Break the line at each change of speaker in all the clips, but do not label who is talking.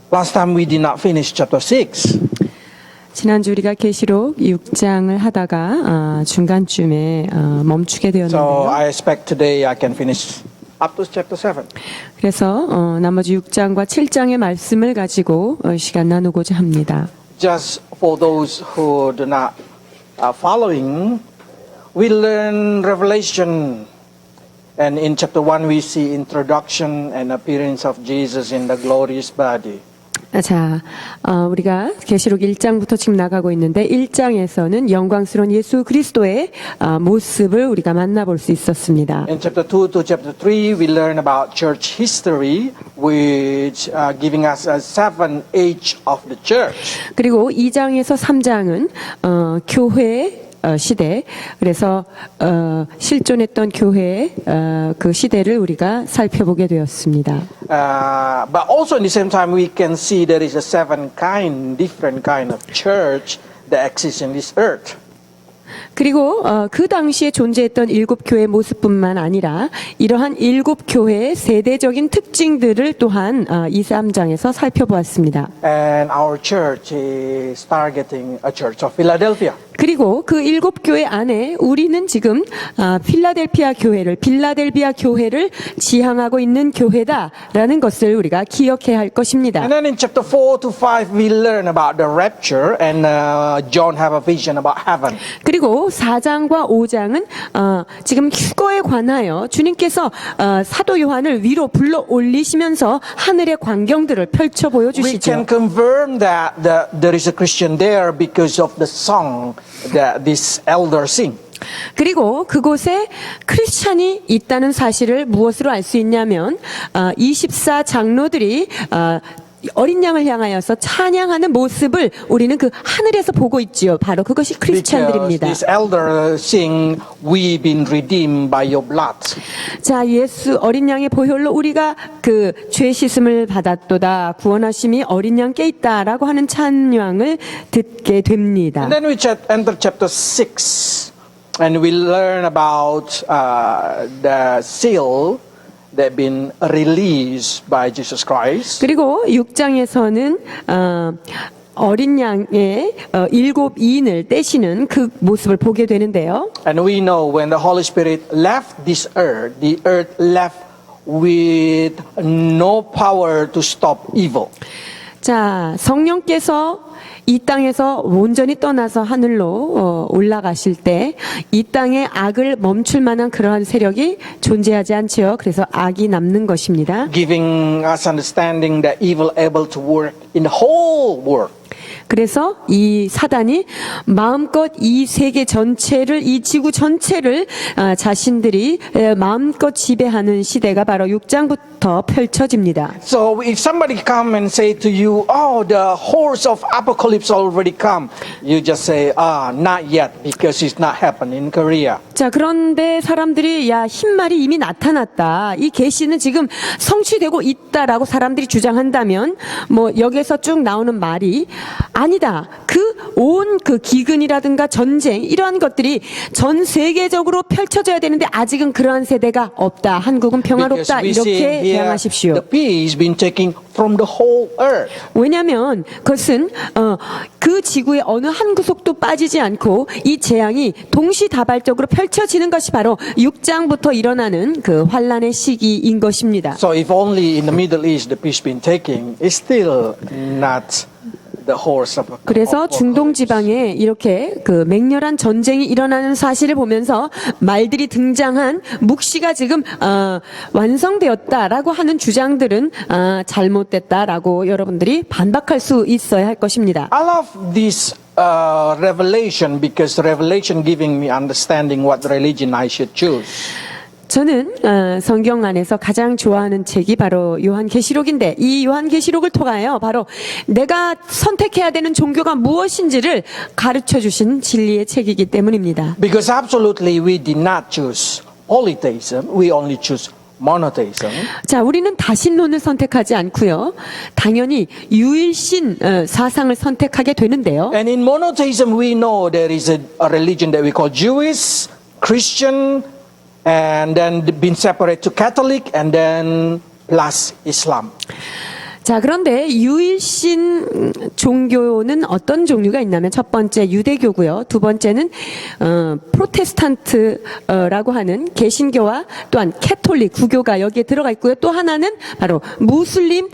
Last time we did not finish chapter 6.
지난주 우리가 계시록 6장을 하다가 중간쯤에 멈추게
So
되었는데요.
I expect today I can finish up to chapter 7.
그래서 나머지 6장과 7장의 말씀을 가지고 시간 나누고자 합니다.
Just for those who do not following, we learn Revelation. And in chapter 1 we see introduction and appearance of Jesus in the glorious body.
자, 우리가 계시록 1장부터 지금 나가고 있는데 1장에서는 영광스러운 예수 그리스도의 모습을 우리가 만나볼 수 있었습니다.
In chapter 2 to chapter 3 we learn about church history, which giving us a 7 age of the church.
그리고 2장에서 3장은 교회의 시대, 그래서 실존했던 교회의 그 시대를 우리가 살펴보게 되었습니다.
But also in the same time we can see there is a different kind of church that exists in this earth.
그리고 그 당시에 존재했던 7교회의 모습뿐만 아니라 이러한 7교회의 세대적인 특징들을 또한 2, 3장에서 살펴보았습니다.
And our church is targeting a church of Philadelphia.
그리고 그 7교회 안에 우리는 지금 빌라델비아 교회를 지향하고 있는 교회다라는 것을 우리가 기억해야 할 것입니다.
And then in chapter 4 to 5 we learn about the rapture and John have a vision about heaven.
그리고 4장과 5장은 지금 휴거에 관하여 주님께서 사도 요한을 위로 불러 올리시면서 하늘의 광경들을 펼쳐
We
보여주시죠.
can confirm that there is a Christian there because of the song that this elder sing.
그리고 그곳에 크리스찬이 있다는 사실을 무엇으로 알 수 있냐면 24 장로들이 어린 양을 향하여서 찬양하는 모습을 우리는 그 하늘에서 보고 있지요. 바로 그것이
Because
크리스찬들입니다.
this elder sing, "We've been redeemed by your blood."
자, 예수 어린 양의 보혈로 우리가 그 죄 씻음을 받았도다. 구원하심이 어린 양께 있다라고 하는 찬양을 듣게 됩니다.
And then we enter chapter 6, and we learn about the seal that been released by Jesus Christ.
그리고 6장에서는 어린 양의 7인을 떼시는 그 모습을 보게 되는데요.
And we know when the Holy Spirit left this earth, the earth left with no power to stop evil.
자, 성령께서 이 땅에서 온전히 떠나서 하늘로 올라가실 때 이 땅에 악을 멈출 만한 그러한 세력이 존재하지 않지요. 그래서 악이 남는 것입니다.
Giving us understanding that evil able to work in the whole world.
그래서 이 사단이 마음껏 이 세계 전체를, 이 지구 전체를 자신들이 마음껏 지배하는 시대가 바로 6장부터 펼쳐집니다.
So if somebody come and say to you, "Oh, the horse of apocalypse already come," you just say, "Not yet, because it's not happening in Korea."
자, 그런데 사람들이 야, 흰말이 이미 나타났다. 이 계시는 지금 성취되고 있다라고 사람들이 주장한다면 뭐 여기에서 쭉 나오는 말이 아니다. 온 기근이라든가 전쟁 이러한 것들이 전 세계적으로 펼쳐져야 되는데 아직은 그러한 세대가 없다. 한국은 평화롭다.
Because we see
이렇게
here
대항하십시오.
the peace been taken from the whole earth.
왜냐하면 그것은 그 지구의 어느 한 구석도 빠지지 않고 이 재앙이 동시다발적으로 펼쳐지는 것이 바로 6장부터 일어나는 그 환란의 시기인 것입니다.
So if only in the Middle East the peace been taken, it's still not the horse of
그래서 중동 지방에 이렇게 그 맹렬한 전쟁이 일어나는 사실을 보면서 말들이 등장한 묵시가 지금 완성되었다라고 하는 주장들은 잘못됐다라고 여러분들이 반박할 수 있어야 할 것입니다.
I love this revelation because revelation giving me understanding what religion I should choose.
저는 성경 안에서 가장 좋아하는 책이 바로 요한계시록인데 이 요한계시록을 통하여 바로 내가 선택해야 되는 종교가 무엇인지를 가르쳐 주신 진리의 책이기 때문입니다.
Because absolutely we did not choose polytheism, we only choose monotheism.
자, 우리는 다신론을 선택하지 않고요. 당연히 유일신 사상을 선택하게 되는데요.
And in monotheism we know there is a religion that we call Jewish, Christian, and then been separated to Catholic, and then plus Islam.
자, 그런데 유일신 종교는 어떤 종류가 있냐면 첫 번째 유대교고요. 두 번째는 프로테스탄트라고 하는 개신교와 또한 캐톨릭 구교가 여기에 들어가 있고요. 또 하나는 바로 무슬림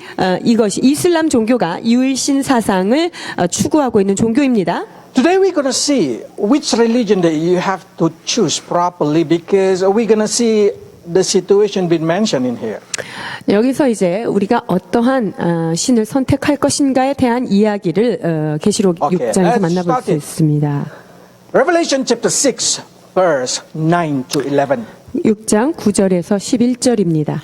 이것이 이슬람 종교가 유일신 사상을 추구하고 있는 종교입니다.
Today we're going to see which religion that you have to choose properly because we're going to see the situation being mentioned in here.
여기서 이제 우리가 어떠한 신을 선택할 것인가에 대한 이야기를 계시록
Okay,
6장에서
let's
만나볼
start
수
it.
있습니다.
Revelation chapter 6 verse 9 to 11.
6장 9절에서 11절입니다.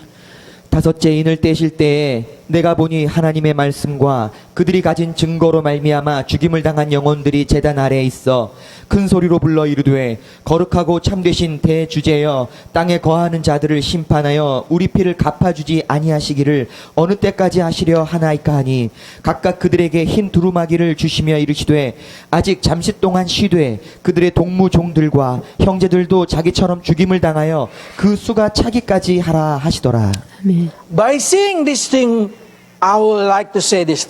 다섯째 인을 떼실 때에 내가 보니 하나님의 말씀과 그들이 가진 증거로 말미암아 죽임을 당한 영혼들이 제단 아래에 있어 큰 소리로 불러 이르되 거룩하고 참되신 대주제여 땅에 거하는 자들을 심판하여 우리 피를 갚아주지 아니하시기를 어느 때까지 하시려 하나이까 하니 각각 그들에게 흰 두루마기를 주시며 이르시되 아직 잠시 동안 쉬되 그들의 동무 종들과 형제들도 자기처럼 죽임을 당하여 그 수가 차기까지 하라 하시더라.
아멘.
By seeing this thing, I would like to say this.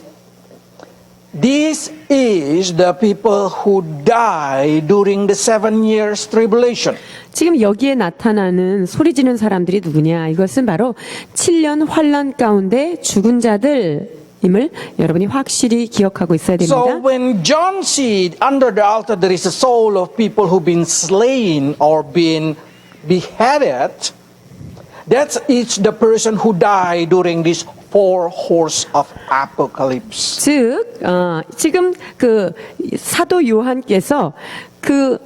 This is the people who die during the 7 years tribulation.
지금 여기에 나타나는 소리 지는 사람들이 누구냐? 이것은 바로 7년 환란 가운데 죽은 자들임을 여러분이 확실히 기억하고 있어야
So
됩니다.
when John see under the altar there is a soul of people who've been slain or been beheaded, that is the person who died during this 4 horse of apocalypse.
즉, 지금 그 사도 요한께서 그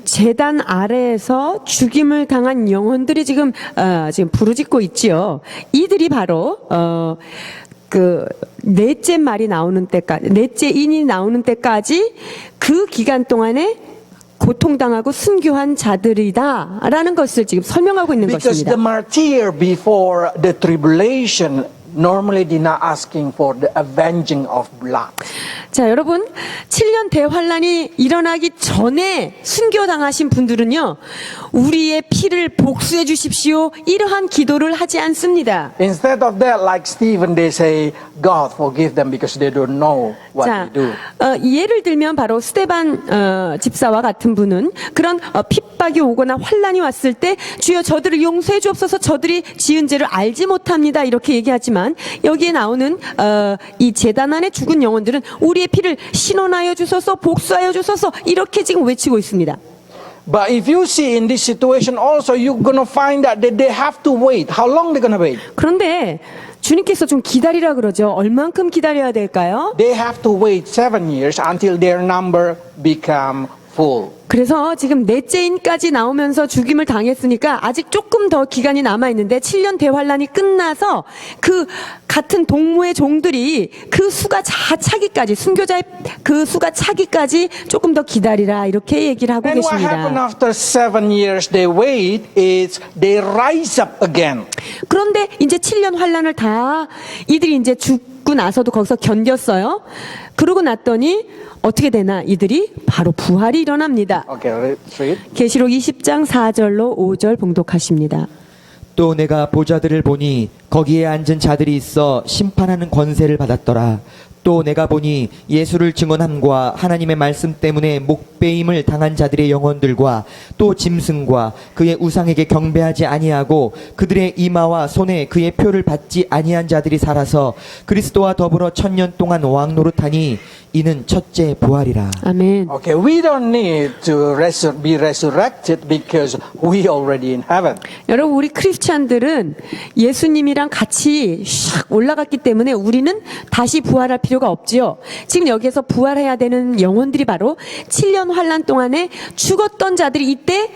제단 아래에서 죽임을 당한 영혼들이 지금 부르짖고 있지요. 이들이 바로 그 넷째 말이 나오는 때까지, 넷째 인이 나오는 때까지 그 기간 동안에 고통당하고 순교한 자들이다라는 것을 지금 설명하고 있는
Because the
것입니다.
martyr before the tribulation normally did not asking for the avenging of blood.
자, 여러분, 7년 대환란이 일어나기 전에 순교당하신 분들은요, 우리의 피를 복수해 주십시오. 이러한 기도를 하지 않습니다.
Instead of that, like Stephen, they say, God forgive them because they don't know what
자,
they do.
예를 들면 바로 스데반 집사와 같은 분은 그런 핍박이 오거나 환란이 왔을 때 주여 저들을 용서해 주옵소서 저들이 지은 죄를 알지 못합니다. 이렇게 얘기하지만 여기에 나오는 이 제단 안에 죽은 영혼들은 우리의 피를 신원하여 주소서 복수하여 주소서 이렇게 지금 외치고 있습니다.
But if you see in this situation also, you're going to find that they have to wait. How long they're going to wait?
그런데 주님께서 좀 기다리라 그러죠. 얼만큼 기다려야 될까요?
They have to wait 7 years until their number become full.
그래서 지금 넷째인까지 나오면서 죽임을 당했으니까 아직 조금 더 기간이 남아있는데 7년 대환란이 끝나서 그 같은 동무의 종들이 그 수가 다 차기까지 순교자의 그 수가 차기까지 조금 더 기다리라 이렇게 얘기를 하고
And what happened
계십니다.
after 7 years they wait is they rise up again.
그런데 이제 7년 환란을 다 이들이 이제 죽고 나서도 거기서 견뎠어요. 그러고 났더니 어떻게 되나 이들이 바로 부활이 일어납니다.
Okay, let's read.
계시록 20장 4절로 5절 봉독하십니다.
또 내가 보좌들을 보니 거기에 앉은 자들이 있어 심판하는 권세를 받았더라. 또 내가 보니 예수를 증언함과 하나님의 말씀 때문에 목배임을 당한 자들의 영혼들과 또 짐승과 그의 우상에게 경배하지 아니하고 그들의 이마와 손에 그의 표를 받지 아니한 자들이 살아서 그리스도와 더불어 1000년 동안 왕노릇하니 이는 첫째 부활이라.
아멘.
Okay, we don't need to be resurrected because we already in heaven.
여러분 우리 크리스찬들은 예수님이랑 같이 샥 올라갔기 때문에 우리는 다시 부활할 필요가 없지요. 지금 여기에서 부활해야 되는 영혼들이 바로 7년 환란 동안에 죽었던 자들이 이때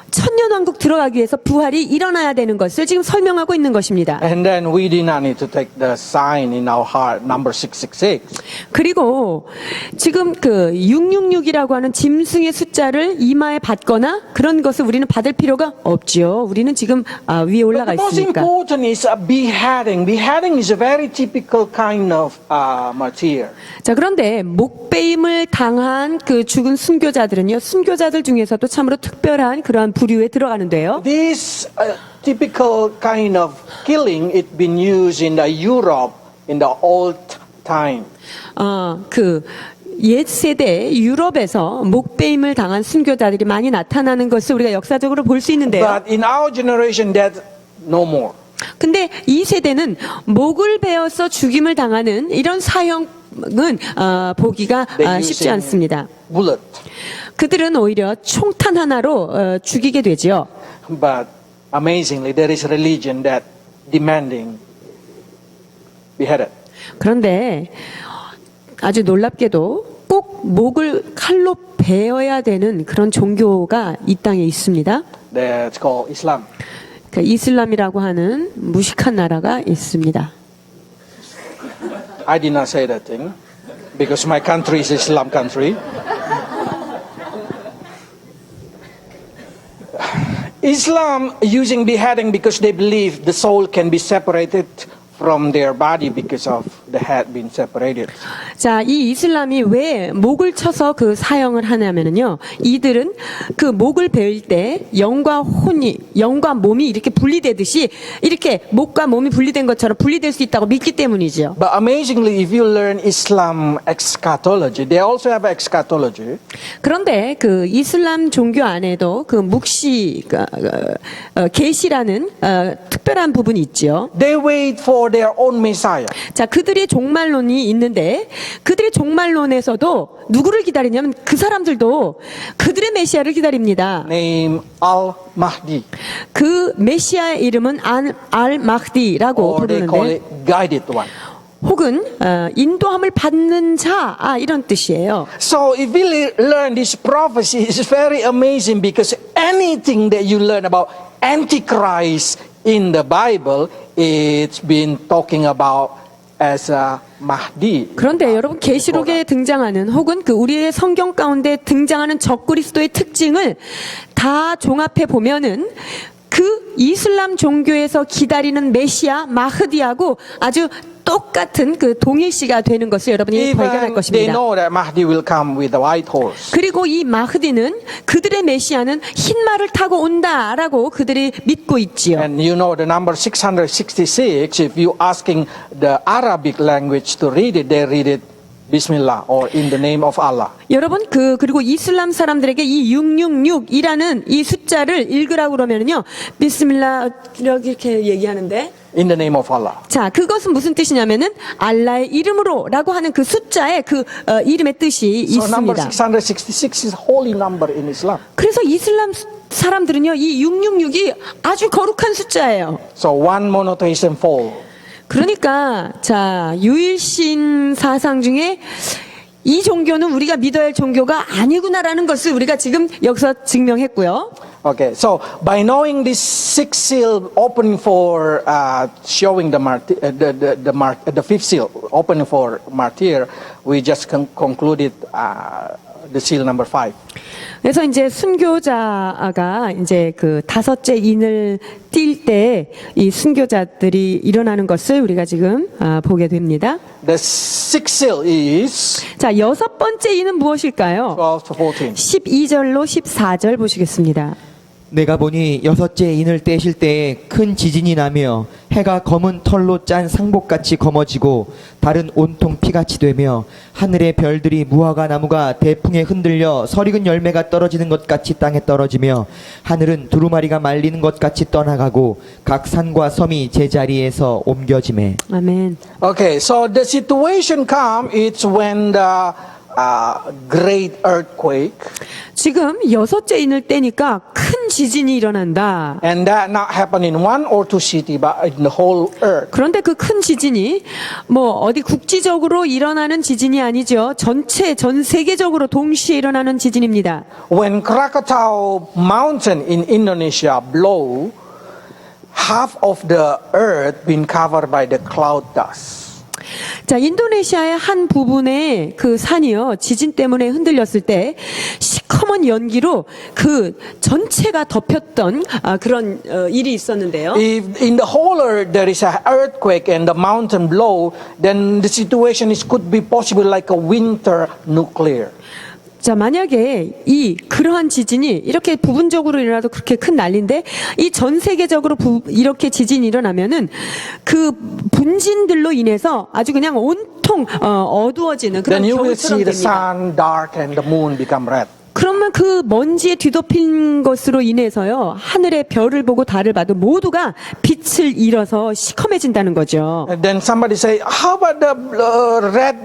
천년왕국 들어가기 위해서 부활이 일어나야 되는 것을 지금 설명하고 있는 것입니다.
And then we did not need to take the sign in our heart, number 666.
그리고 지금 그 666이라고 하는 짐승의 숫자를 이마에 받거나 그런 것을 우리는 받을 필요가 없지요. 우리는 지금 위에 올라가
But the most
있으니까.
important is beheading. Beheading is a very typical kind of martyr.
자, 그런데 목배임을 당한 그 죽은 순교자들은요, 순교자들 중에서도 참으로 특별한 그러한 부류에 들어가는데요.
This typical kind of killing, it's been used in Europe in the old time.
그 옛 세대 유럽에서 목베임을 당한 순교자들이 많이 나타나는 것을 우리가 역사적으로 볼 수 있는데요.
But in our generation, that's no more.
근데 이 세대는 목을 베어서 죽임을 당하는 이런 사형은 보기가
They're
쉽지
using
않습니다.
bullet.
그들은 오히려 총탄 하나로 죽이게 되지요.
But amazingly, there is religion that demanding beheaded.
그런데 아주 놀랍게도 꼭 목을 칼로 베어야 되는 그런 종교가 이 땅에 있습니다.
That's called Islam.
그 이슬람이라고 하는 무식한 나라가 있습니다.
I did not say that thing because my country is Islam country. Islam using beheading because they believe the soul can be separated from their body because of the head being separated.
자, 이 이슬람이 왜 목을 쳐서 그 사형을 하냐면은요, 이들은 그 목을 베을 때 영과 몸이 이렇게 분리되듯이 이렇게 목과 몸이 분리된 것처럼 분리될 수 있다고 믿기 때문이죠.
But amazingly, if you learn Islam eschatology, they also have eschatology.
그런데 그 이슬람 종교 안에도 그 묵시, 계시라는 특별한 부분이 있죠.
They wait for their own Messiah.
자, 그들의 종말론이 있는데 그들의 종말론에서도 누구를 기다리냐면 그 사람들도 그들의 메시아를 기다립니다.
Named Al-Mahdi.
그 메시아의 이름은 알-마흐디라고
Or they call
부르는데
it guided one.
혹은 인도함을 받는 자 이런 뜻이에요.
So if we learn this prophecy, it's very amazing because anything that you learn about Antichrist in the Bible, it's been talking about as a Mahdi.
그런데 여러분 계시록에 등장하는 혹은 그 우리의 성경 가운데 등장하는 적그리스도의 특징을 다 종합해 보면은 그 이슬람 종교에서 기다리는 메시아 마흐디하고 아주 똑같은 그 동일시가 되는 것을 여러분이 발견할
Even they
것입니다.
know that Mahdi will come with a white horse.
그리고 이 마흐디는 그들의 메시아는 흰 말을 타고 온다라고 그들이 믿고 있지요.
And you know the number 666, if you asking the Arabic language to read it, they read it Bismillah or in the name of Allah.
여러분 그리고 이슬람 사람들에게 이 666이라는 이 숫자를 읽으라고 그러면은요. 비스밀라 이렇게 얘기하는데
In the name of Allah.
자, 그것은 무슨 뜻이냐면은 알라의 이름으로라고 하는 그 숫자에 그 이름의 뜻이
So number
있습니다.
666 is holy number in Islam.
그래서 이슬람 사람들은요. 이 666이 아주 거룩한 숫자예요.
So one monotheism fall.
그러니까 자, 유일신 사상 중에 이 종교는 우리가 믿어야 할 종교가 아니구나라는 것을 우리가 지금 여기서 증명했고요.
Okay, so by knowing this sixth seal opening for showing the fifth seal opening for martyr, we just concluded the seal number 5.
그래서 이제 순교자가 이제 그 다섯째 인을 띌 때 이 순교자들이 일어나는 것을 우리가 지금 보게 됩니다.
The sixth seal is
자, 여섯 번째 인은 무엇일까요?
12 to 14.
12절로 14절 보시겠습니다.
내가 보니 여섯째 인을 떼실 때에 큰 지진이 나며 해가 검은 털로 짠 상복같이 검어지고 달은 온통 피같이 되며 하늘의 별들이 무화과 나무가 대풍에 흔들려 설익은 열매가 떨어지는 것 같이 땅에 떨어지며 하늘은 두루마리가 말리는 것 같이 떠나가고 각 산과 섬이 제자리에서 옮겨지매.
아멘.
Okay, so the situation come it's when the great earthquake
지금 여섯째 인을 떼니까 큰 지진이 일어난다.
and that not happen in one or two city but in the whole earth.
그런데 그 큰 지진이 뭐 어디 국지적으로 일어나는 지진이 아니죠. 전 세계적으로 동시에 일어나는 지진입니다.
When Krakatau mountain in Indonesia blow, half of the earth been covered by the cloud dust.
자, 인도네시아의 한 부분의 그 산이요, 지진 때문에 흔들렸을 때 시커먼 연기로 그 전체가 덮였던 그런 일이 있었는데요.
If in the whole earth there is an earthquake and the mountain blow, then the situation could be possible like a winter nuclear.
자, 만약에 그러한 지진이 이렇게 부분적으로 일어나도 그렇게 큰 난리인데 이 전 세계적으로 이렇게 지진이 일어나면은 그 분진들로 인해서 아주 그냥 온통 어두워지는 그런
Then you will
겨울처럼
see the
됩니다.
sun dark and the moon become red.
그러면 그 먼지에 뒤덮인 것으로 인해서요, 하늘의 별을 보고 달을 봐도 모두가 빛을 잃어서 시커매진다는 거죠.
And then somebody say, how about the red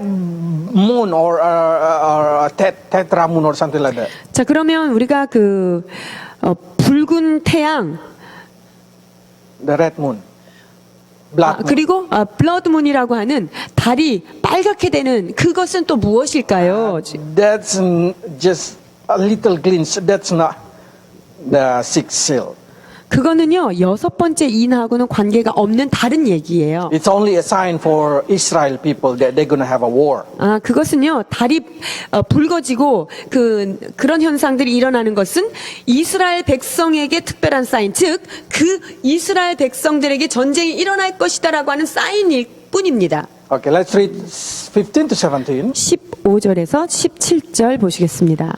moon or tetra moon or something like that?
자, 그러면 우리가 붉은 태양,
The red moon. Black moon.
그리고 블러드문이라고 하는 달이 빨갛게 되는 그것은 또 무엇일까요?
That's just a little glimpse. That's not the sixth seal.
그거는요, 6번째 인하고는 관계가 없는 다른 얘기예요.
It's only a sign for Israel people that they're going to have a war.
그것은요, 달이 붉어지고 그런 현상들이 일어나는 것은 이스라엘 백성에게 특별한 사인, 즉 그 이스라엘 백성들에게 전쟁이 일어날 것이다라고 하는 사인일 뿐입니다.
Okay, let's read 15 to 17.
15절에서 17절 보시겠습니다.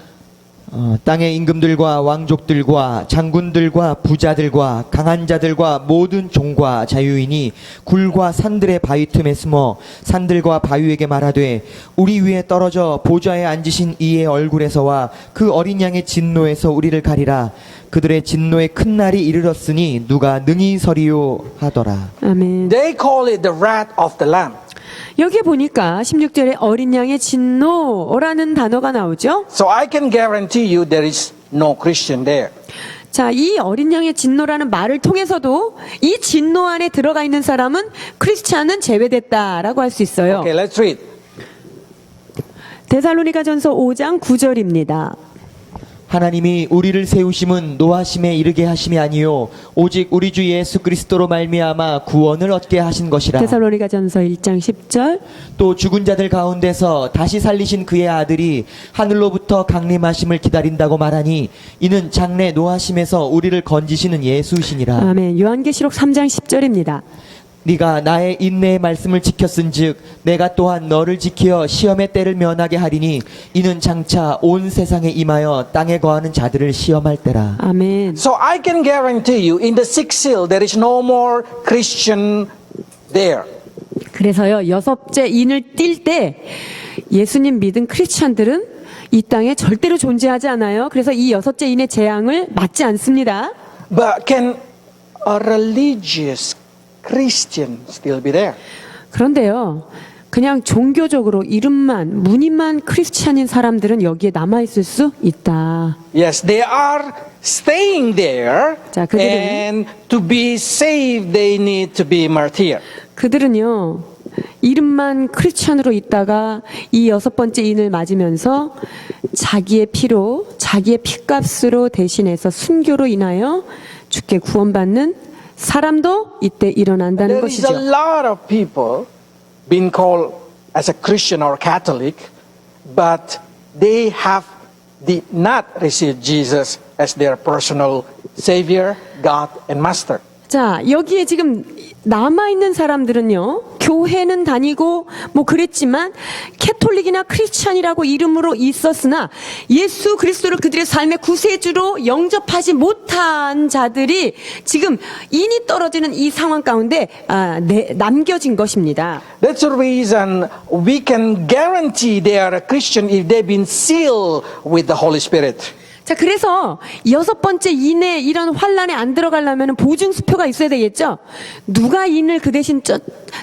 땅의 임금들과 왕족들과 장군들과 부자들과 강한 자들과 모든 종과 자유인이 굴과 산들의 바위 틈에 숨어 산들과 바위에게 말하되 우리 위에 떨어져 보좌에 앉으신 이의 얼굴에서와 그 어린 양의 진노에서 우리를 가리라. 그들의 진노의 큰 날이 이르렀으니 누가 능히 서리요 하더라.
아멘.
They call it the wrath of the Lamb.
여기 보니까 16절에 어린 양의 진노라는 단어가 나오죠.
So I can guarantee you there is no Christian there.
자, 이 어린 양의 진노라는 말을 통해서도 이 진노 안에 들어가 있는 사람은 크리스찬은 제외됐다라고 할 수 있어요.
Okay, let's read.
데살로니가전서 5장 9절입니다.
하나님이 우리를 세우심은 노하심에 이르게 하심이 아니요 오직 우리 주 예수 그리스도로 말미암아 구원을 얻게 하신 것이라.
데살로니가전서 1장 10절.
또 죽은 자들 가운데서 다시 살리신 그의 아들이 하늘로부터 강림하심을 기다린다고 말하니 이는 장래 노하심에서 우리를 건지시는 예수시니라.
아멘. 요한계시록 3장 10절입니다.
네가 나의 인내의 말씀을 지켰은즉 내가 또한 너를 지켜 시험의 때를 면하게 하리니 이는 장차 온 세상에 임하여 땅에 거하는 자들을 시험할 때라.
아멘.
So I can guarantee you in the sixth seal there is no more Christian there.
그래서요, 6째 인을 띌 때 예수님 믿은 크리스찬들은 이 땅에 절대로 존재하지 않아요. 그래서 이 6째 인의 재앙을 맞지 않습니다.
But can a religious Christian still be there?
그런데요, 그냥 종교적으로 이름만, 무늬만 크리스찬인 사람들은 여기에 남아있을 수 있다.
Yes, they are staying there.
자, 그들은-
And to be saved, they need to be martyred.
그들은요, 이름만 크리스찬으로 있다가 이 6번째 인을 맞으면서 자기의 피로, 자기의 피값으로 대신해서 순교로 인하여 죽게 구원받는 사람도 이때 일어난다는
There is a
것이죠.
lot of people being called as a Christian or Catholic, but they did not receive Jesus as their personal Savior, God, and Master.
자, 여기에 지금 남아있는 사람들은요, 교회는 다니고 뭐 그랬지만 캐톨릭이나 크리스찬이라고 이름으로 있었으나 예수 그리스도를 그들의 삶의 구세주로 영접하지 못한 자들이 지금 인이 떨어지는 이 상황 가운데 남겨진 것입니다.
That's the reason we can guarantee they are a Christian if they've been sealed with the Holy Spirit.
자, 그래서 6번째 인의 이런 환란에 안 들어가려면 보증수표가 있어야 되겠죠? 누가 인을 그 대신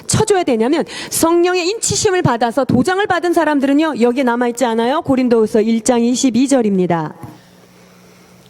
쳐줘야 되냐면 성령의 인치심을 받아서 도장을 받은 사람들은요, 여기에 남아있지 않아요? 고린도후서 1장 22절입니다.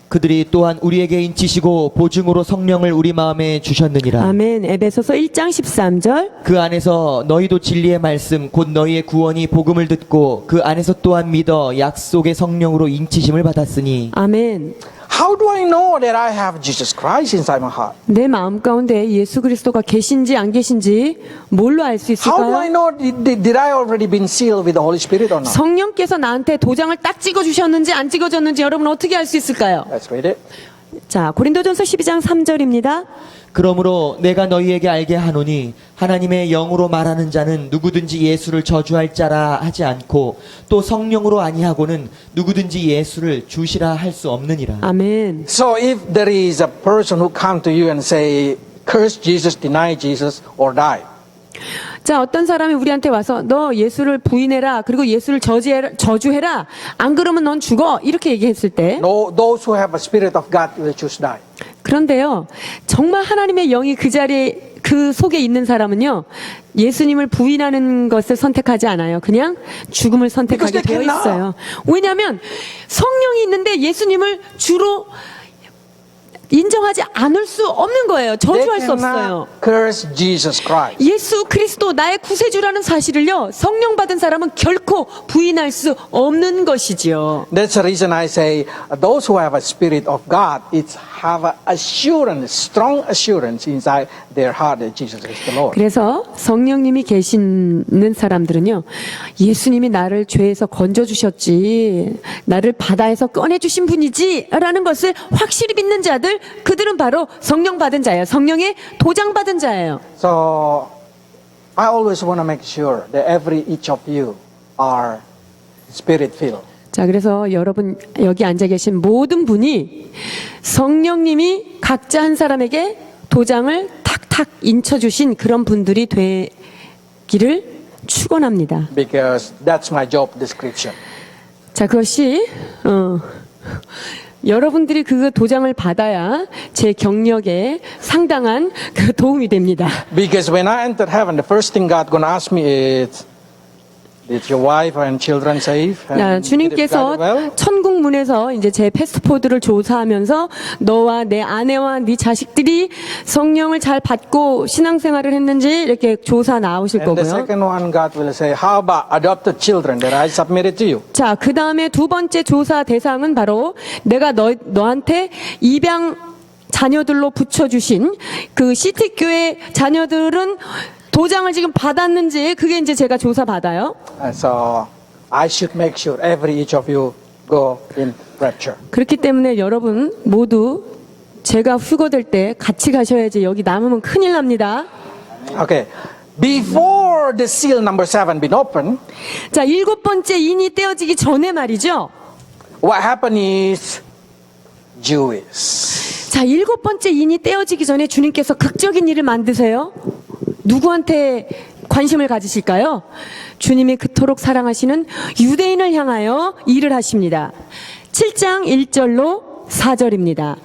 그들이 또한 우리에게 인치시고 보증으로 성령을 우리 마음에 주셨느니라.
아멘. 에베소서 1장 13절.
그 안에서 너희도 진리의 말씀 곧 너희의 구원이 복음을 듣고 그 안에서 또한 믿어 약속의 성령으로 인치심을 받았으니.
아멘.
How do I know that I have Jesus Christ inside my heart?
내 마음 가운데 예수 그리스도가 계신지 안 계신지 뭘로 알 수
How do I
있을까요?
know did I already been sealed with the Holy Spirit or not?
성령께서 나한테 도장을 딱 찍어주셨는지 안 찍어줬는지 여러분 어떻게 알 수 있을까요?
Let's read it.
자, 고린도전서 12장 3절입니다.
그러므로 내가 너희에게 알게 하노니 하나님의 영으로 말하는 자는 누구든지 예수를 저주할 자라 하지 않고 또 성령으로 아니하고는 누구든지 예수를 주시라 할 수 없느니라.
아멘.
So if there is a person who come to you and say, curse Jesus, deny Jesus, or die.
자, 어떤 사람이 우리한테 와서 너 예수를 부인해라. 그리고 예수를 저주해라. 안 그러면 넌 죽어. 이렇게 얘기했을 때.
No, those who have a spirit of God will choose die.
그런데요. 정말 하나님의 영이 그 자리에 그 속에 있는 사람은요. 예수님을 부인하는 것을 선택하지 않아요. 그냥 죽음을 선택하게
Because they
되어
cannot.
있어요. 왜냐하면 성령이 있는데 예수님을 주로 인정하지 않을 수 없는 거예요.
They
저주할 수 없어요.
cannot curse Jesus Christ.
예수 그리스도 나의 구세주라는 사실을요. 성령 받은 사람은 결코 부인할 수 없는 것이지요.
That's the reason I say those who have a spirit of God, it's have a assurance, strong assurance inside their heart that Jesus is the Lord.
그래서 성령님이 계시는 사람들은요. 예수님이 나를 죄에서 건져주셨지. 나를 바다에서 꺼내주신 분이지. 라는 것을 확실히 믿는 자들, 그들은 바로 성령 받은 자예요. 성령의 도장 받은 자예요.
So I always want to make sure that each of you are spirit filled.
자, 그래서 여러분 여기 앉아 계신 모든 분이 성령님이 각자 한 사람에게 도장을 탁탁 인쳐주신 그런 분들이 되기를 축원합니다.
Because that's my job description.
자, 그것이 여러분들이 그 도장을 받아야 제 경력에 상당한 그 도움이 됩니다.
Because when I entered heaven, the first thing God gonna ask me is, did your wife and children saved?
자,
And did it
주님께서
guide well?
천국 문에서 이제 제 패스포드를 조사하면서 너와 내 아내와 네 자식들이 성령을 잘 받고 신앙생활을 했는지 이렇게 조사 나오실
And the
거고요.
second one, God will say, how about adopted children that I submitted to you?
자, 그 다음에 두 번째 조사 대상은 바로 내가 너한테 입양 자녀들로 붙여주신 그 시티교회 자녀들은 도장을 지금 받았는지 그게 이제 제가 조사 받아요.
And so I should make sure each of you go in rapture.
그렇기 때문에 여러분 모두 제가 휴거될 때 같이 가셔야지 여기 남으면 큰일 납니다.
Okay. Before the seal number 7 been opened,
자, 일곱 번째 인이 떼어지기 전에 말이죠.
what happened is Jewish.
자, 일곱 번째 인이 떼어지기 전에 주님께서 극적인 일을 만드세요. 누구한테 관심을 가지실까요? 주님이 그토록 사랑하시는 유대인을 향하여 일을 하십니다. 7장 1절로 4절입니다.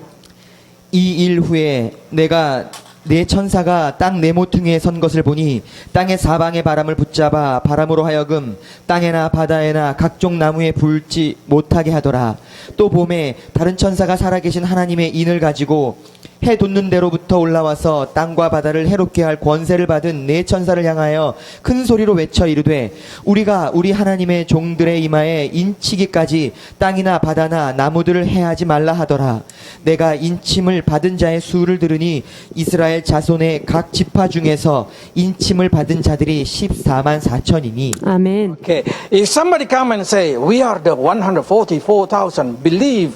이 일 후에 내가 내 천사가 땅 네모퉁이에 선 것을 보니 땅의 사방의 바람을 붙잡아 바람으로 하여금 땅에나 바다에나 각종 나무에 불지 못하게 하더라. 또 봄에 다른 천사가 살아계신 하나님의 인을 가지고 해 돋는 데로부터 올라와서 땅과 바다를 해롭게 할 권세를 받은 네 천사를 향하여 큰 소리로 외쳐 이르되 우리가 우리 하나님의 종들의 이마에 인치기까지 땅이나 바다나 나무들을 해하지 말라 하더라. 내가 인침을 받은 자의 수를 들으니 이스라엘 자손의 각 지파 중에서 인침을 받은 자들이 14만 4천이니.
아멘.
Okay. If somebody come and say, we are the 144,000, believe.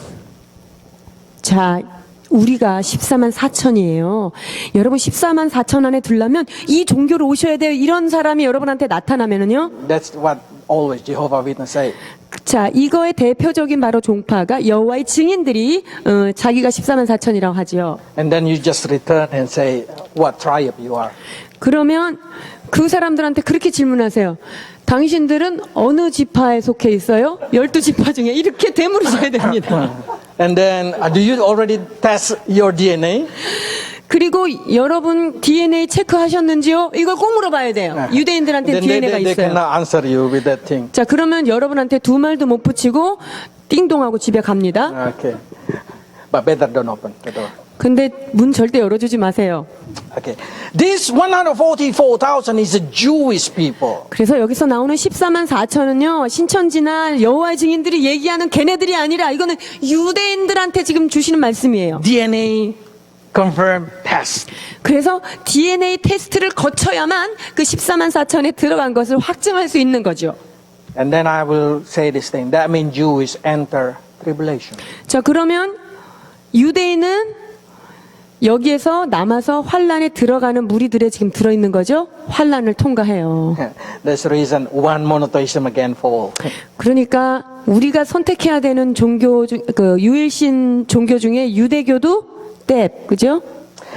자, 우리가 14만 4천이에요. 여러분 14만 4천 안에 들려면 이 종교로 오셔야 돼요. 이런 사람이 여러분한테 나타나면은요.
That's what always Jehovah Witness say.
자, 이거의 대표적인 바로 종파가 여호와의 증인들이 자기가 14만 4천이라고 하지요.
And then you just return and say, what tribe you are.
그러면 그 사람들한테 그렇게 질문하세요. 당신들은 어느 지파에 속해 있어요? 12지파 중에 이렇게 되물으셔야 됩니다.
And then, do you already test your DNA?
그리고 여러분 DNA 체크하셨는지요? 이걸 꼭 물어봐야 돼요. 유대인들한테
Then
DNA가
they
있어요.
cannot answer you with that thing.
자, 그러면 여러분한테 두 말도 못 붙이고 띵동하고 집에 갑니다.
Okay. But better don't open the door.
근데 문 절대 열어주지 마세요.
Okay. This 144,000 is a Jewish people.
그래서 여기서 나오는 14만 4천은요, 신천지나 여호와의 증인들이 얘기하는 걔네들이 아니라 이거는 유대인들한테 지금 주시는 말씀이에요.
DNA confirm test.
그래서 DNA 테스트를 거쳐야만 그 14만 4천에 들어간 것을 확증할 수 있는 거죠.
And then I will say this thing. That means Jews enter tribulation.
자, 그러면 유대인은 여기에서 남아서 환란에 들어가는 무리들에 지금 들어있는 거죠. 환란을 통과해요.
That's the reason one monotheism again fall.
그러니까 우리가 선택해야 되는 종교 그 유일신 종교 중에 유대교도 뎁, 그죠?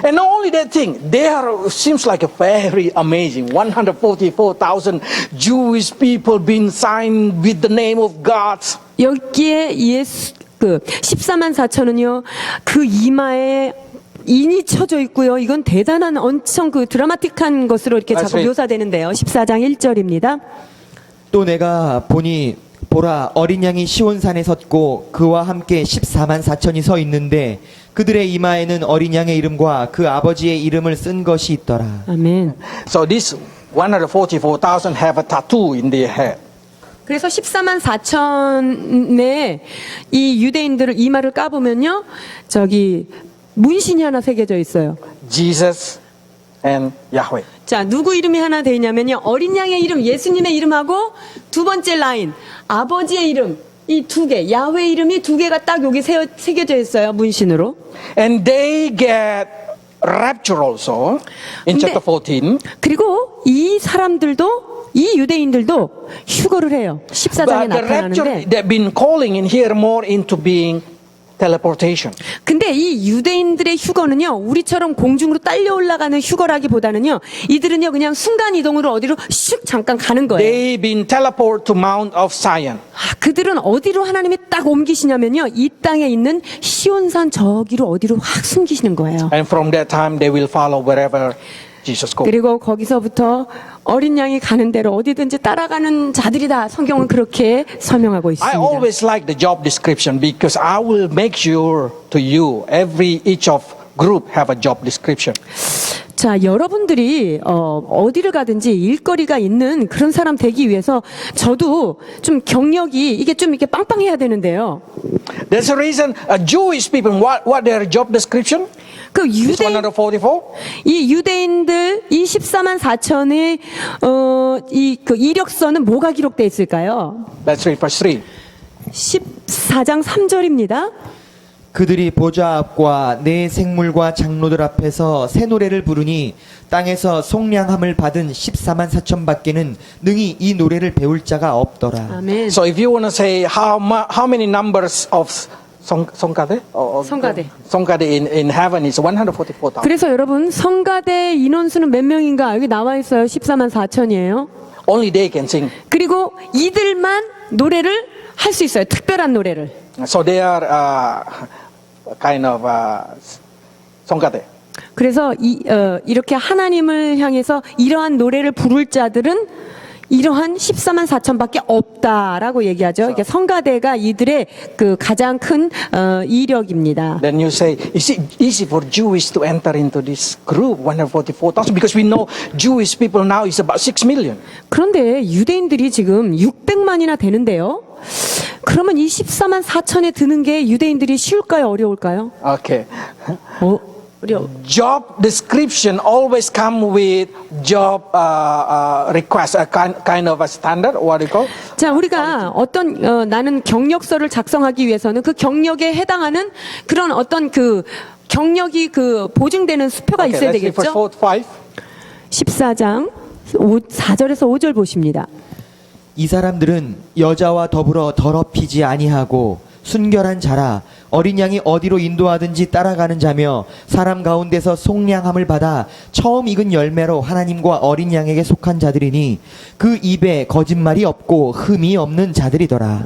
And not only that thing, there seems like a very amazing 144,000 Jewish people being signed with the name of God.
여기에 예수 그 14만 4천은요 그 이마에 인이 쳐져 있고요. 이건 대단한 엄청 그 드라마틱한 것으로 이렇게 자꾸
right.
묘사되는데요. 14장 1절입니다.
또 내가 보니 보라 어린 양이 시온산에 섰고 그와 함께 14만 4천이 서 있는데 그들의 이마에는 어린 양의 이름과 그 아버지의 이름을 쓴 것이 있더라.
아멘.
So this 144,000 have a tattoo in their head.
그래서 14만 4천의 이 유대인들을 이마를 까보면요. 저기 문신이 하나 새겨져 있어요.
Jesus and Yahweh.
자, 누구 이름이 하나 돼 있냐면요. 어린 양의 이름, 예수님의 이름하고 두 번째 라인, 아버지의 이름, 이 두 개, 야훼 이름이 두 개가 딱 여기 새겨져 있어요. 문신으로.
And they get rapture also in
근데-
chapter 14.
그리고 이 사람들도, 이 유대인들도 휴거를 해요. 14장에
But the rapture
나타나는데.
they've been calling in here more into being teleportation.
근데 이 유대인들의 휴거는요, 우리처럼 공중으로 딸려 올라가는 휴거라기보다는요, 이들은요, 그냥 순간 이동으로 어디로 슉 잠깐 가는 거예요.
They've been teleported to Mount of Zion.
아, 그들은 어디로 하나님이 딱 옮기시냐면요, 이 땅에 있는 시온산 저기로 어디로 확 숨기시는 거예요.
And from that time they will follow wherever Jesus goes.
그리고 거기서부터 어린 양이 가는 대로 어디든지 따라가는 자들이다. 성경은 그렇게 설명하고
I
있습니다.
always like the job description because I will make sure to you each of group have a job description.
자, 여러분들이 어디를 가든지 일거리가 있는 그런 사람 되기 위해서 저도 좀 경력이 이게 좀 이렇게 빵빵해야 되는데요.
That's the reason Jewish people what their job description?
그
This
유대인
144?
이 유대인들 이 14만 4천의 이 그 이력서는 뭐가 기록돼 있을까요?
Let's read verse 3.
14장 3절입니다.
그들이 보좌 앞과 내 생물과 장로들 앞에서 새 노래를 부르니 땅에서 속량함을 받은 14만 4천 밖에는 능히 이 노래를 배울 자가 없더라.
아멘.
So if you want to say how many numbers of 성가대?
성가대.
성가대 in heaven is 144,000.
그래서 여러분 성가대 인원수는 몇 명인가 여기 나와 있어요. 14만 4천이에요.
Only they can sing.
그리고 이들만 노래를 할 수 있어요. 특별한 노래를.
So they are kind of 성가대.
그래서 이렇게 하나님을 향해서 이러한 노래를 부를 자들은 이러한 14만 4천밖에 없다라고 얘기하죠. 이게 성가대가 이들의 그 가장 큰 이력입니다.
Then you say, is it easy for Jewish to enter into this group 144,000? Because we know Jewish people now is about 6 million.
그런데 유대인들이 지금 600만이나 되는데요. 그러면 이 14만 4천에 드는 게 유대인들이 쉬울까요? 어려울까요?
Okay.
어려워.
Job description always come with job request, a kind of a standard. What do you call?
자, 우리가 어떤 나는 경력서를 작성하기 위해서는 그 경력에 해당하는 그런 어떤 그 경력이 그 보증되는 수표가
Okay,
있어야
let's read verse
되겠죠?
4, 5.
14장 4절에서 5절 보십니다.
이 사람들은 여자와 더불어 더럽히지 아니하고 순결한 자라 어린 양이 어디로 인도하든지 따라가는 자며 사람 가운데서 속량함을 받아 처음 익은 열매로 하나님과 어린 양에게 속한 자들이니 그 입에 거짓말이 없고 흠이 없는 자들이더라.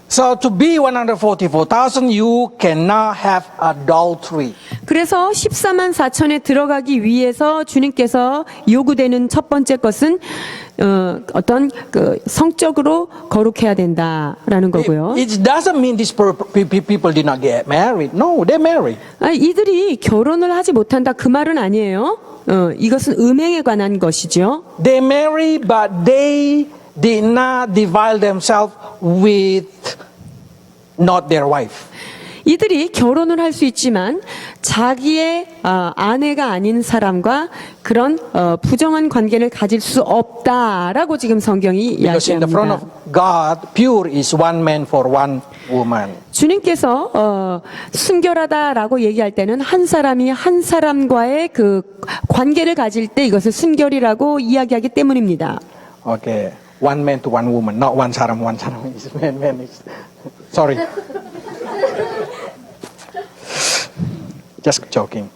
So to be 144,000, you cannot have adultery.
그래서 14만 4천에 들어가기 위해서 주님께서 요구되는 첫 번째 것은 어떤 그 성적으로 거룩해야 된다라는 거고요.
It doesn't mean these people did not get married. No, they married.
이들이 결혼을 하지 못한다 그 말은 아니에요. 이것은 음행에 관한 것이죠.
They marry, but they did not defile themselves with not their wife.
이들이 결혼을 할 수 있지만 자기의 아내가 아닌 사람과 그런 부정한 관계를 가질 수 없다라고 지금 성경이
Because in the front
이야기합니다.
of God, pure is one man for one woman.
주님께서 순결하다라고 얘기할 때는 한 사람이 한 사람과의 그 관계를 가질 때 이것을 순결이라고 이야기하기 때문입니다.
Okay, one man to one woman, not one saram is man is. Sorry. Just joking.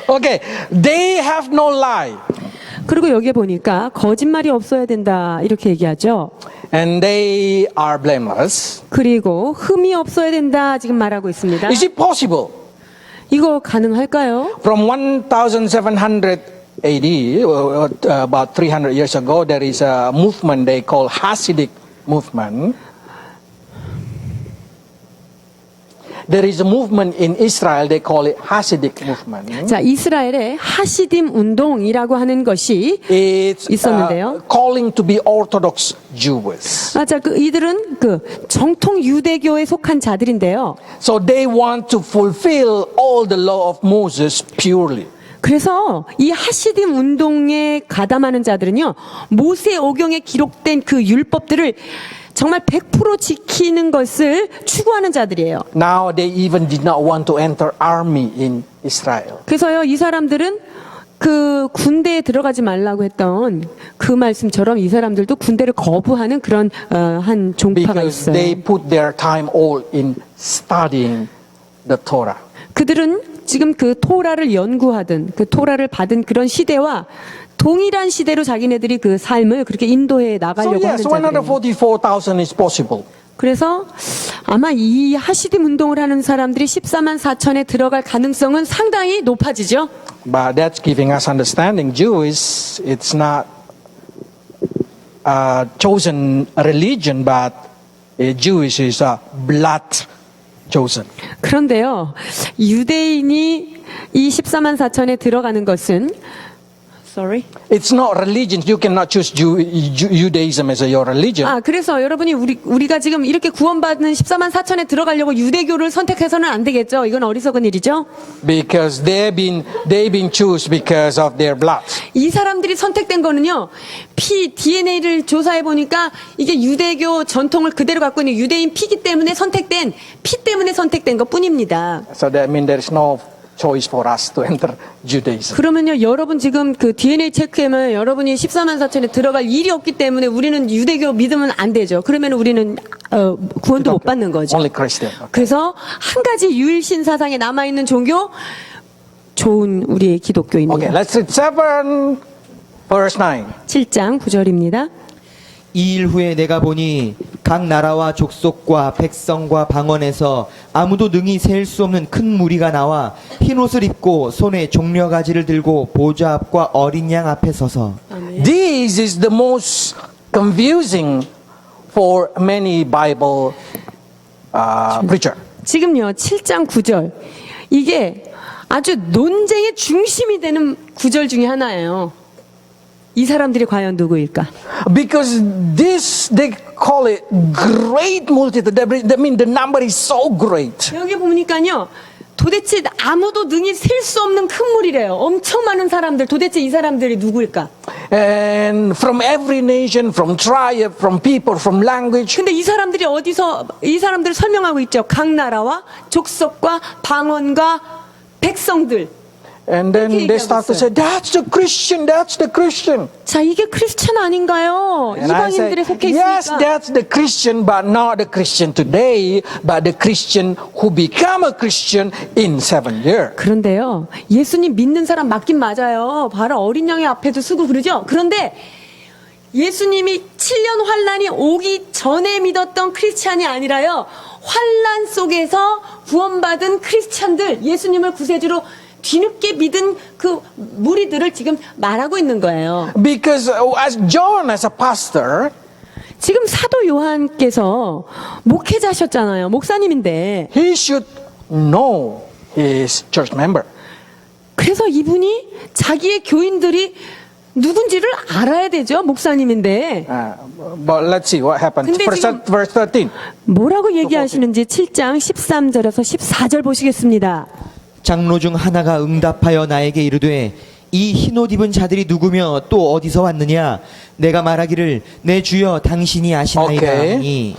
Okay, they have no lie.
그리고 여기에 보니까 거짓말이 없어야 된다 이렇게 얘기하죠.
And they are blameless.
그리고 흠이 없어야 된다 지금 말하고 있습니다.
Is it possible?
이거 가능할까요?
From 1700 AD, about 300 years ago, there is a movement they call Hasidic movement. There is a movement in Israel, they call it Hasidic movement.
자, 이스라엘의 하시딤 운동이라고 하는 것이
It's
있었는데요.
calling to be Orthodox Jews.
자, 이들은 정통 유대교에 속한 자들인데요.
So they want to fulfill all the law of Moses purely.
그래서 이 하시딤 운동에 가담하는 자들은요, 모세 오경에 기록된 그 율법들을 정말 100% 지키는 것을 추구하는 자들이에요.
Now they even did not want to enter army in Israel.
그래서요, 이 사람들은 그 군대에 들어가지 말라고 했던 그 말씀처럼 이 사람들도 군대를 거부하는 그런 한 종파가
Because
있어요.
they put their time all in studying the Torah.
그들은 지금 그 토라를 연구하든 그 토라를 받은 그런 시대와 동일한 시대로 자기네들이 그 삶을 그렇게 인도해
So
나가려고
yes,
하는 자들이에요.
144,000 is possible.
그래서 아마 이 하시딤 운동을 하는 사람들이 14만 4천에 들어갈 가능성은 상당히 높아지죠.
But that's giving us understanding. Jewish, it's not a chosen religion, but Jewish is a blood chosen.
그런데요, 유대인이 이 14만 4천에 들어가는 것은
It's not religion. You cannot choose Judaism as your religion.
그래서 여러분이 우리가 지금 이렇게 구원받는 14만 4천에 들어가려고 유대교를 선택해서는 안 되겠죠. 이건 어리석은 일이죠.
Because they've been choose because of their blood.
이 사람들이 선택된 거는요, DNA를 조사해 보니까 이게 유대교 전통을 그대로 갖고 있는 유대인 피기 때문에 선택된, 피 때문에 선택된 것 뿐입니다.
So that means there is no choice for us to enter Judaism.
그러면요, 여러분 지금 그 DNA 체크하면 여러분이 14만 4천에 들어갈 일이 없기 때문에 우리는 유대교 믿으면 안 되죠. 그러면 우리는 구원도 못 받는 거죠.
Only Christian.
그래서 한 가지 유일신 사상에 남아있는 종교, 좋은 우리의 기독교입니다.
Okay, let's read 7 verse 9.
7장 9절입니다.
2일 후에 내가 보니 각 나라와 족속과 백성과 방언에서 아무도 능히 셀 수 없는 큰 무리가 나와 흰옷을 입고 손에 종려가지를 들고 보좌 앞과 어린 양 앞에 서서
This is the most confusing for many Bible preacher.
지금요, 7장 9절. 이게 아주 논쟁의 중심이 되는 구절 중에 하나예요. 이 사람들이 과연 누구일까?
Because this, they call it great multitude. That means the number is so great.
여기 보니까요, 도대체 아무도 능히 셀 수 없는 큰 무리래요. 엄청 많은 사람들. 도대체 이 사람들이 누구일까?
And from every nation, from tribe, from people, from language.
근데 이 사람들이 이 사람들을 설명하고 있죠. 각 나라와 족속과 방언과 백성들.
And then they start to say, that's the Christian, that's the Christian.
자, 이게 크리스찬 아닌가요?
And I say,
이방인들에 속해
yes,
있으니까.
that's the Christian, but not the Christian today, but the Christian who become a Christian in 7 years.
그런데요, 예수님 믿는 사람 맞긴 맞아요. 바로 어린 양의 앞에도 쓰고 그러죠. 그런데 예수님이 7년 환란이 오기 전에 믿었던 크리스찬이 아니라요, 환란 속에서 구원받은 크리스찬들, 예수님을 구세주로 뒤늦게 믿은 그 무리들을 지금 말하고 있는 거예요.
Because as John, as a pastor,
지금 사도 요한께서 목회자셨잖아요. 목사님인데.
he should know his church member.
그래서 이분이 자기의 교인들이 누군지를 알아야 되죠. 목사님인데.
But let's see what happens.
근데
Verse 13.
뭐라고 얘기하시는지 7장 13절에서 14절 보시겠습니다.
장로 중 하나가 응답하여 나에게 이르되 이 흰옷 입은 자들이 누구며 또 어디서 왔느냐 내가 말하기를 내 주여 당신이 아시나이다
Okay.
하니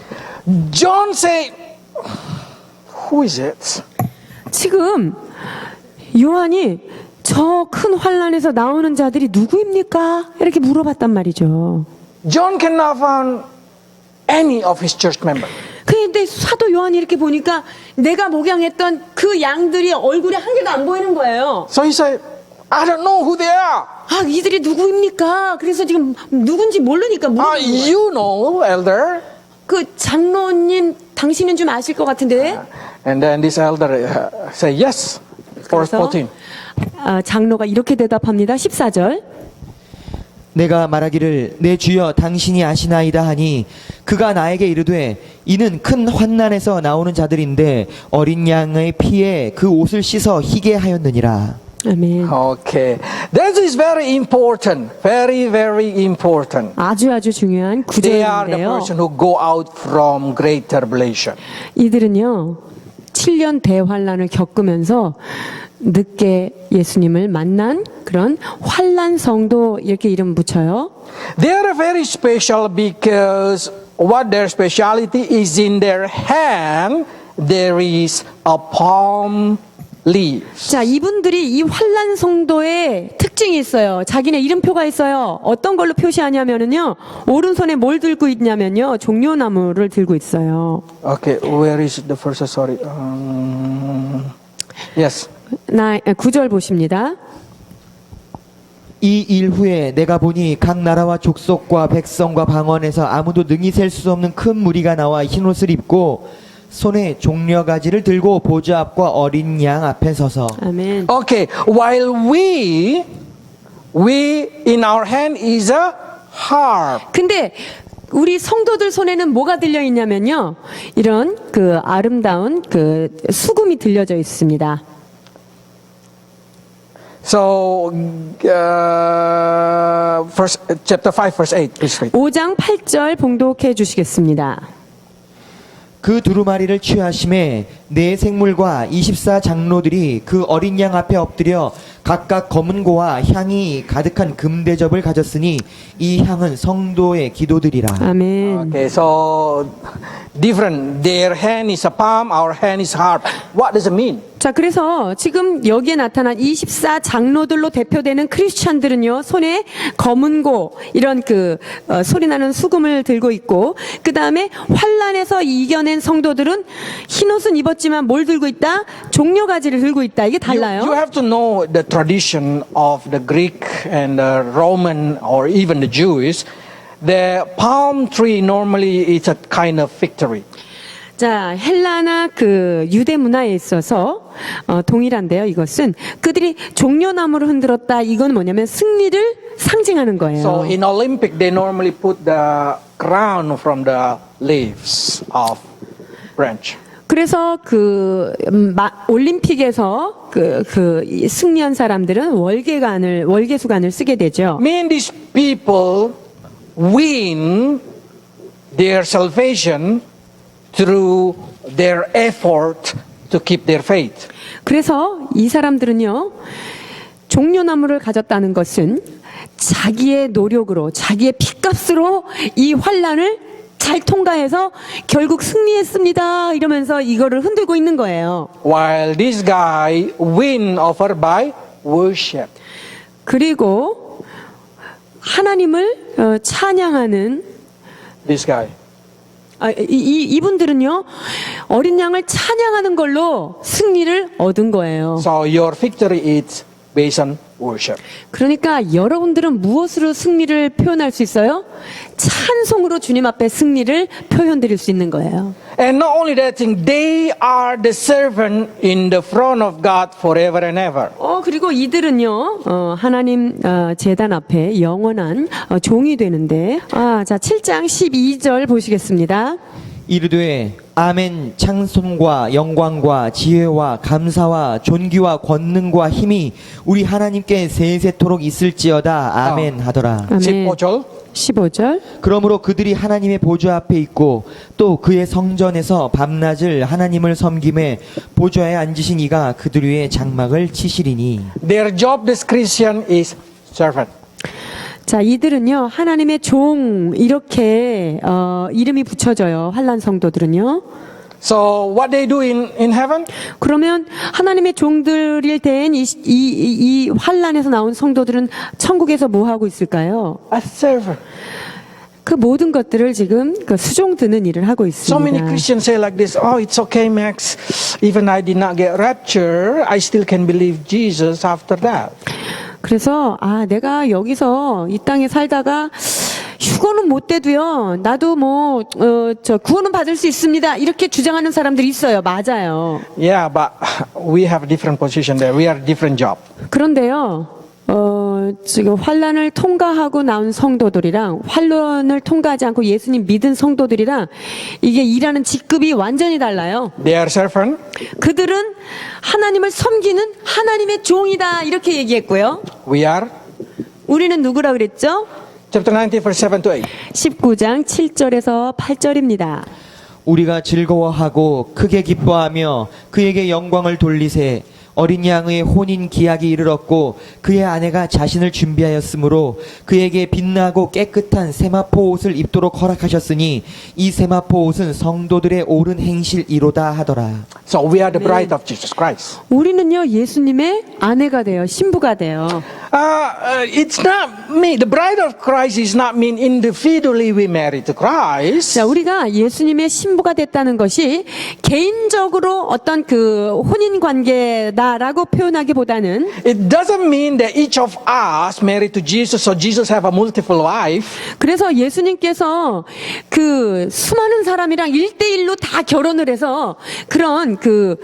John said, who is it?
지금 요한이 저 큰 환란에서 나오는 자들이 누구입니까? 이렇게 물어봤단 말이죠.
John cannot find any of his church members.
근데 사도 요한이 이렇게 보니까 내가 목양했던 그 양들이 얼굴에 한 개도 안 보이는 거예요.
So he said, I don't know who they are.
아, 이들이 누구입니까? 그래서 지금 누군지 모르니까 물어보는 거예요.
You know, elder.
그 장로님 당신은 좀 아실 것 같은데.
And then this elder say yes. Verse
그래서
14.
장로가 이렇게 대답합니다. 14절.
내가 말하기를 내 주여 당신이 아시나이다 하니 그가 나에게 이르되 이는 큰 환난에서 나오는 자들인데 어린 양의 피에 그 옷을 씻어 희게 하였느니라.
아멘.
Okay. That is very important. Very, very important.
아주 중요한
They are the
구절인데요.
person who go out from great tribulation.
이들은요 7년 대환란을 겪으면서 늦게 예수님을 만난 그런 환란 성도 이렇게 이름 붙여요.
They are very special because what their speciality is in their hand there is a palm leaves.
자, 이분들이 이 환란 성도의 특징이 있어요. 자기네 이름표가 있어요. 어떤 걸로 표시하냐면요. 오른손에 뭘 들고 있냐면요. 종려나무를 들고 있어요.
Okay, where is the first? Sorry. Yes.
9절 보십니다.
이 일 후에 내가 보니 각 나라와 족속과 백성과 방언에서 아무도 능히 셀 수 없는 큰 무리가 나와 흰옷을 입고 손에 종려가지를 들고 보좌 앞과 어린 양 앞에 서서
아멘.
Okay, while we in our hand is a harp.
근데 우리 성도들 손에는 뭐가 들려 있냐면요. 이런 그 아름다운 그 수금이 들려져 있습니다.
So, chapter 5, verse 8, please read.
5장 8절 봉독해 주시겠습니다.
그 두루마리를 취하심에 네 생물과 24 장로들이 그 어린 양 앞에 엎드려 각각 검은 고와 향이 가득한 금대접을 가졌으니 이 향은 성도의 기도들이라.
아멘.
Okay, so different. Their hand is a palm, our hand is harp. What does it mean?
자, 그래서 지금 여기에 나타난 24 장로들로 대표되는 크리스찬들은요, 손에 검은 고, 이런 소리나는 수금을 들고 있고, 그 다음에 환란에서 이겨낸 성도들은 흰옷은 입었지만 뭘 들고 있다? 종려가지를 들고 있다. 이게 달라요.
You have to know the tradition of the Greek and the Roman or even the Jewish. The palm tree normally is a kind of victory.
자, 헬라나 유대 문화에 있어서 동일한데요. 이것은 그들이 종려나무를 흔들었다. 이건 뭐냐면 승리를 상징하는 거예요.
So in Olympic, they normally put the crown from the leaves of branch.
그래서 올림픽에서 이 승리한 사람들은 월계수관을 쓰게 되죠.
Mean these people win their salvation through their effort to keep their faith.
그래서 이 사람들은요, 종려나무를 가졌다는 것은 자기의 노력으로, 자기의 피값으로 이 환란을 잘 통과해서 결국 승리했습니다. 이러면서 이거를 흔들고 있는 거예요.
While this guy win over by worship.
그리고 하나님을 찬양하는
This guy.
이분들은요, 어린 양을 찬양하는 걸로 승리를 얻은 거예요.
So your victory is based on worship.
그러니까 여러분들은 무엇으로 승리를 표현할 수 있어요? 찬송으로 주님 앞에 승리를 표현드릴 수 있는 거예요.
And not only that thing, they are the servant in the front of God forever and ever.
그리고 이들은요, 하나님 제단 앞에 영원한 종이 되는데, 자, 7장 12절 보시겠습니다.
이르되 아멘 찬송과 영광과 지혜와 감사와 존귀와 권능과 힘이 우리 하나님께 세세토록 있을지어다 아멘 하더라.
아멘.
15절.
15절.
그러므로 그들이 하나님의 보좌 앞에 있고 또 그의 성전에서 밤낮을 하나님을 섬김에 보좌에 앉으신 이가 그들 위에 장막을 치시리니.
Their job description is servant.
자, 이들은요, 하나님의 종, 이렇게, 이름이 붙여져요. 환란 성도들은요.
So what they do in heaven?
그러면 하나님의 종들일 때엔 이 환란에서 나온 성도들은 천국에서 뭐 하고 있을까요?
A servant.
그 모든 것들을 지금 그 수종 드는 일을 하고
So many
있습니다.
Christians say like this, oh, it's okay, Max. Even I did not get rapture, I still can believe Jesus after that.
그래서 내가 여기서 이 땅에 살다가 휴거는 못 돼도요. 나도 구원은 받을 수 있습니다. 이렇게 주장하는 사람들이 있어요. 맞아요.
Yeah, but we have a different position there. We are a different job.
그런데요. 지금 환란을 통과하고 나온 성도들이랑 환란을 통과하지 않고 예수님 믿은 성도들이랑 이게 일하는 직급이 완전히 달라요.
They are servant.
그들은 하나님을 섬기는 하나님의 종이다 이렇게 얘기했고요.
We are.
우리는 누구라 그랬죠?
Chapter 19, verse 7 to 8.
19장 7절에서 8절입니다.
우리가 즐거워하고 크게 기뻐하며 그에게 영광을 돌리세. 어린 양의 혼인 기약이 이르렀고 그의 아내가 자신을 준비하였으므로 그에게 빛나고 깨끗한 세마포 옷을 입도록 허락하셨으니 이 세마포 옷은 성도들의 옳은 행실이로다 하더라.
So we are the bride of Jesus Christ.
우리는요 예수님의 아내가 돼요. 신부가 돼요.
It's not me. The bride of Christ is not mean individually we married to Christ.
자, 우리가 예수님의 신부가 됐다는 것이 개인적으로 어떤 그 혼인 관계다라고 표현하기보다는
It doesn't mean that each of us married to Jesus, so Jesus have a multiple wife.
그래서 예수님께서 그 수많은 사람이랑 1대1로 다 결혼을 해서 그런 그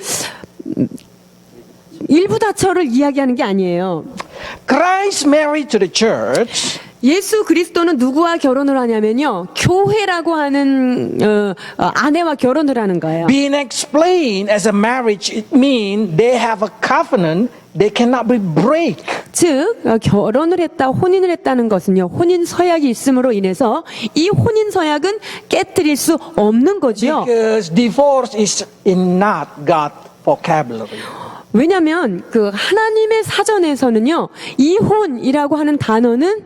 일부다처를 이야기하는 게 아니에요.
Christ married to the church.
예수 그리스도는 누구와 결혼을 하냐면요. 교회라고 하는 아내와 결혼을 하는 거예요.
Being explained as a marriage, it means they have a covenant they cannot be break.
즉 결혼을 했다, 혼인을 했다는 것은요. 혼인 서약이 있음으로 인해서 이 혼인 서약은 깨뜨릴 수 없는 거죠.
Because divorce is in not God's vocabulary.
왜냐하면 그 하나님의 사전에서는요. 이혼이라고 하는 단어는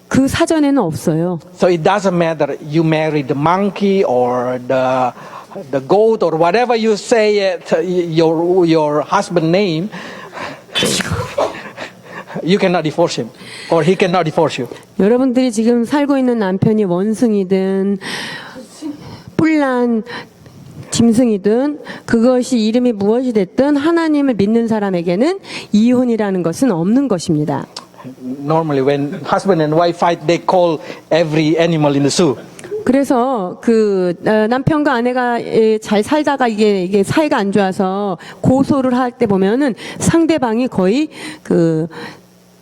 그 사전에는 없어요.
So it doesn't matter you marry the monkey or the goat or whatever you say it, your husband name. You cannot divorce him or he cannot divorce you.
여러분들이 지금 살고 있는 남편이 원숭이든 뿔난 짐승이든 그것이 이름이 무엇이 됐든 하나님을 믿는 사람에게는 이혼이라는 것은 없는 것입니다.
Normally when husband and wife fight, they call every animal in the zoo.
그래서 그 남편과 아내가 잘 살다가 이게 사이가 안 좋아서 고소를 할 때 보면은 상대방이 거의 그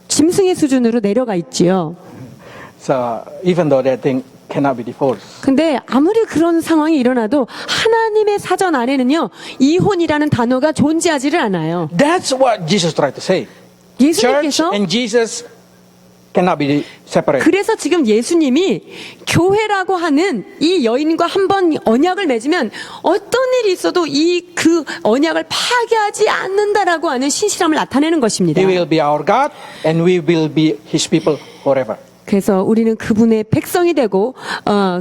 짐승의 수준으로 내려가 있지요.
So even though that thing cannot be divorced.
근데 아무리 그런 상황이 일어나도 하나님의 사전 안에는요 이혼이라는 단어가 존재하지를 않아요.
That's what Jesus tried to say. Church
예수님께서
and Jesus cannot be separated.
그래서 지금 예수님이 교회라고 하는 이 여인과 한번 언약을 맺으면 어떤 일이 있어도 그 언약을 파괴하지 않는다라고 하는 신실함을 나타내는 것입니다.
He will be our God and we will be His people forever.
그래서 우리는 그분의 백성이 되고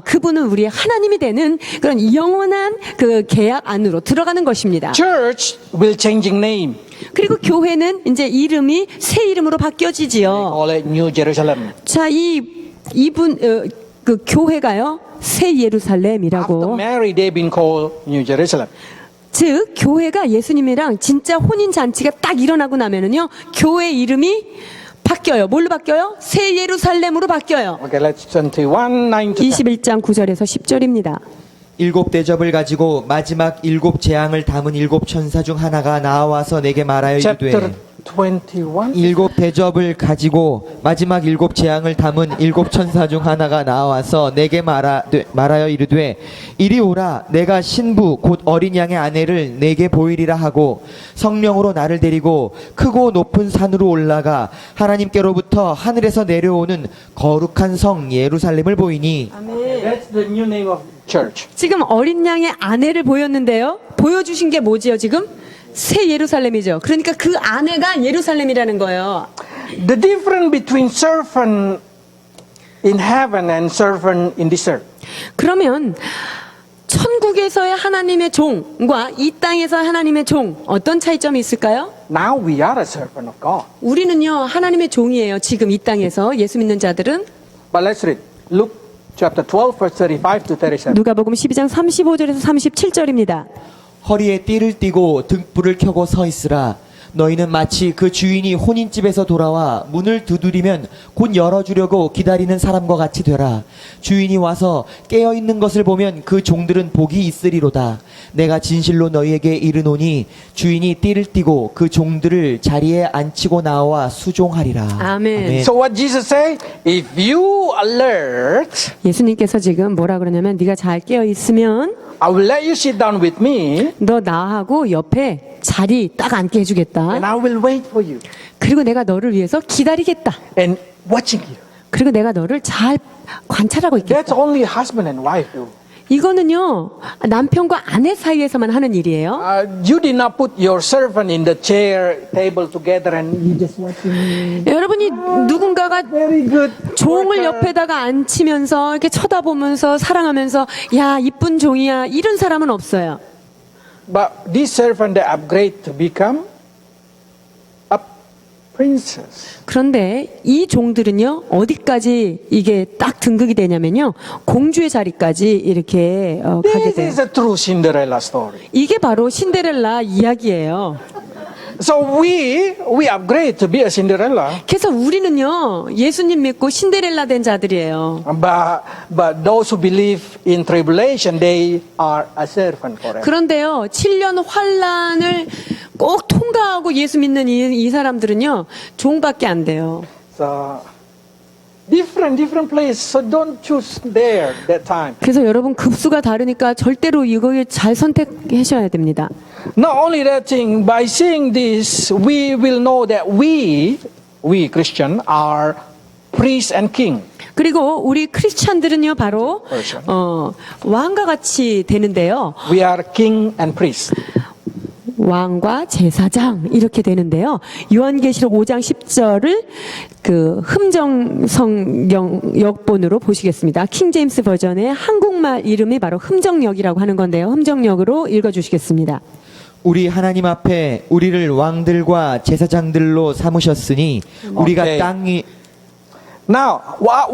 그분은 우리의 하나님이 되는 그런 영원한 그 계약 안으로 들어가는 것입니다.
Church will changing name.
그리고 교회는 이제 이름이 새 이름으로 바뀌어지지요.
Call it New Jerusalem.
자, 그 교회가요 새
After
예루살렘이라고.
Mary, they've been called New Jerusalem.
즉 교회가 예수님이랑 진짜 혼인 잔치가 딱 일어나고 나면은요 교회 이름이 바뀌어요. 뭘로 바뀌어요? 새 예루살렘으로 바뀌어요.
Okay, let's turn to 1:9 to 10.
21장 9절에서 10절입니다.
7 대접을 가지고 마지막 7 재앙을 담은 7 천사 중 하나가 나와서 내게 말하여
Chapter
이르되
21.
일곱 대접을 가지고 마지막 일곱 재앙을 담은 일곱 천사 중 하나가 나와서 내게 말하여 이르되 이리 오라 내가 신부 곧 어린 양의 아내를 내게 보이리라 하고 성령으로 나를 데리고 크고 높은 산으로 올라가 하나님께로부터 하늘에서 내려오는 거룩한 성 예루살렘을 보이니.
That's the new name of church.
지금 어린 양의 아내를 보였는데요. 보여주신 게 뭐지요, 지금? 새 예루살렘이죠. 그러니까 그 아내가 예루살렘이라는 거예요.
The difference between servant in heaven and servant in this earth.
그러면 천국에서의 하나님의 종과 이 땅에서의 하나님의 종 어떤 차이점이 있을까요?
Now we are a servant of God.
우리는요 하나님의 종이에요. 지금 이 땅에서 예수 믿는 자들은.
But let's read Luke chapter 12 verse 35 to 37.
누가복음 12장 35절에서 37절입니다.
허리에 띠를 띠고 등불을 켜고 서 있으라. 너희는 마치 그 주인이 혼인집에서 돌아와 문을 두드리면 곧 열어주려고 기다리는 사람과 같이 되라. 주인이 와서 깨어있는 것을 보면 그 종들은 복이 있으리로다. 내가 진실로 너희에게 이르노니 주인이 띠를 띠고 그 종들을 자리에 앉히고 나와 수종하리라.
아멘.
So what Jesus say? If you alert,
예수님께서 지금 뭐라 그러냐면 네가 잘 깨어 있으면
I will let you sit down with me
너 나하고 옆에 자리 딱 앉게
and
해주겠다.
I will wait for you
그리고 내가 너를 위해서 기다리겠다.
and watching you.
그리고 내가 너를 잘 관찰하고 있겠다.
That's only husband and wife do.
이거는요 남편과 아내 사이에서만 하는 일이에요.
You did not put your servant in the chair table together and you just watching.
여러분이 누군가가
Very good.
종을
worker.
옆에다가 앉히면서 이렇게 쳐다보면서 사랑하면서 야 이쁜 종이야 이런 사람은 없어요.
But this servant they upgrade to become a princess.
그런데 이 종들은요 어디까지 이게 딱 등극이 되냐면요 공주의 자리까지 이렇게 가게
This
돼요.
is a true Cinderella story.
이게 바로 신데렐라 이야기예요.
So we upgrade to be a Cinderella.
그래서 우리는요 예수님 믿고 신데렐라 된 자들이에요.
But those who believe in tribulation, they are a servant forever.
그런데요 7년 환란을 꼭 통과하고 예수 믿는 이 사람들은요 종밖에 안 돼요.
So different place. So don't choose there that time.
그래서 여러분 급수가 다르니까 절대로 이걸 잘 선택하셔야 됩니다.
Not only that thing, by seeing this, we will know that we Christian are priest and king.
그리고 우리 크리스찬들은요 바로
그렇죠.
왕과 같이 되는데요.
We are king and priest.
왕과 제사장 이렇게 되는데요. 요한계시록 5장 10절을 그 흠정 성경 역본으로 보시겠습니다. 킹 제임스 버전의 한국말 이름이 바로 흠정역이라고 하는 건데요. 흠정역으로 읽어 주시겠습니다.
우리 하나님 앞에 우리를 왕들과 제사장들로 삼으셨으니 우리가
오케이.
땅이.
Now, what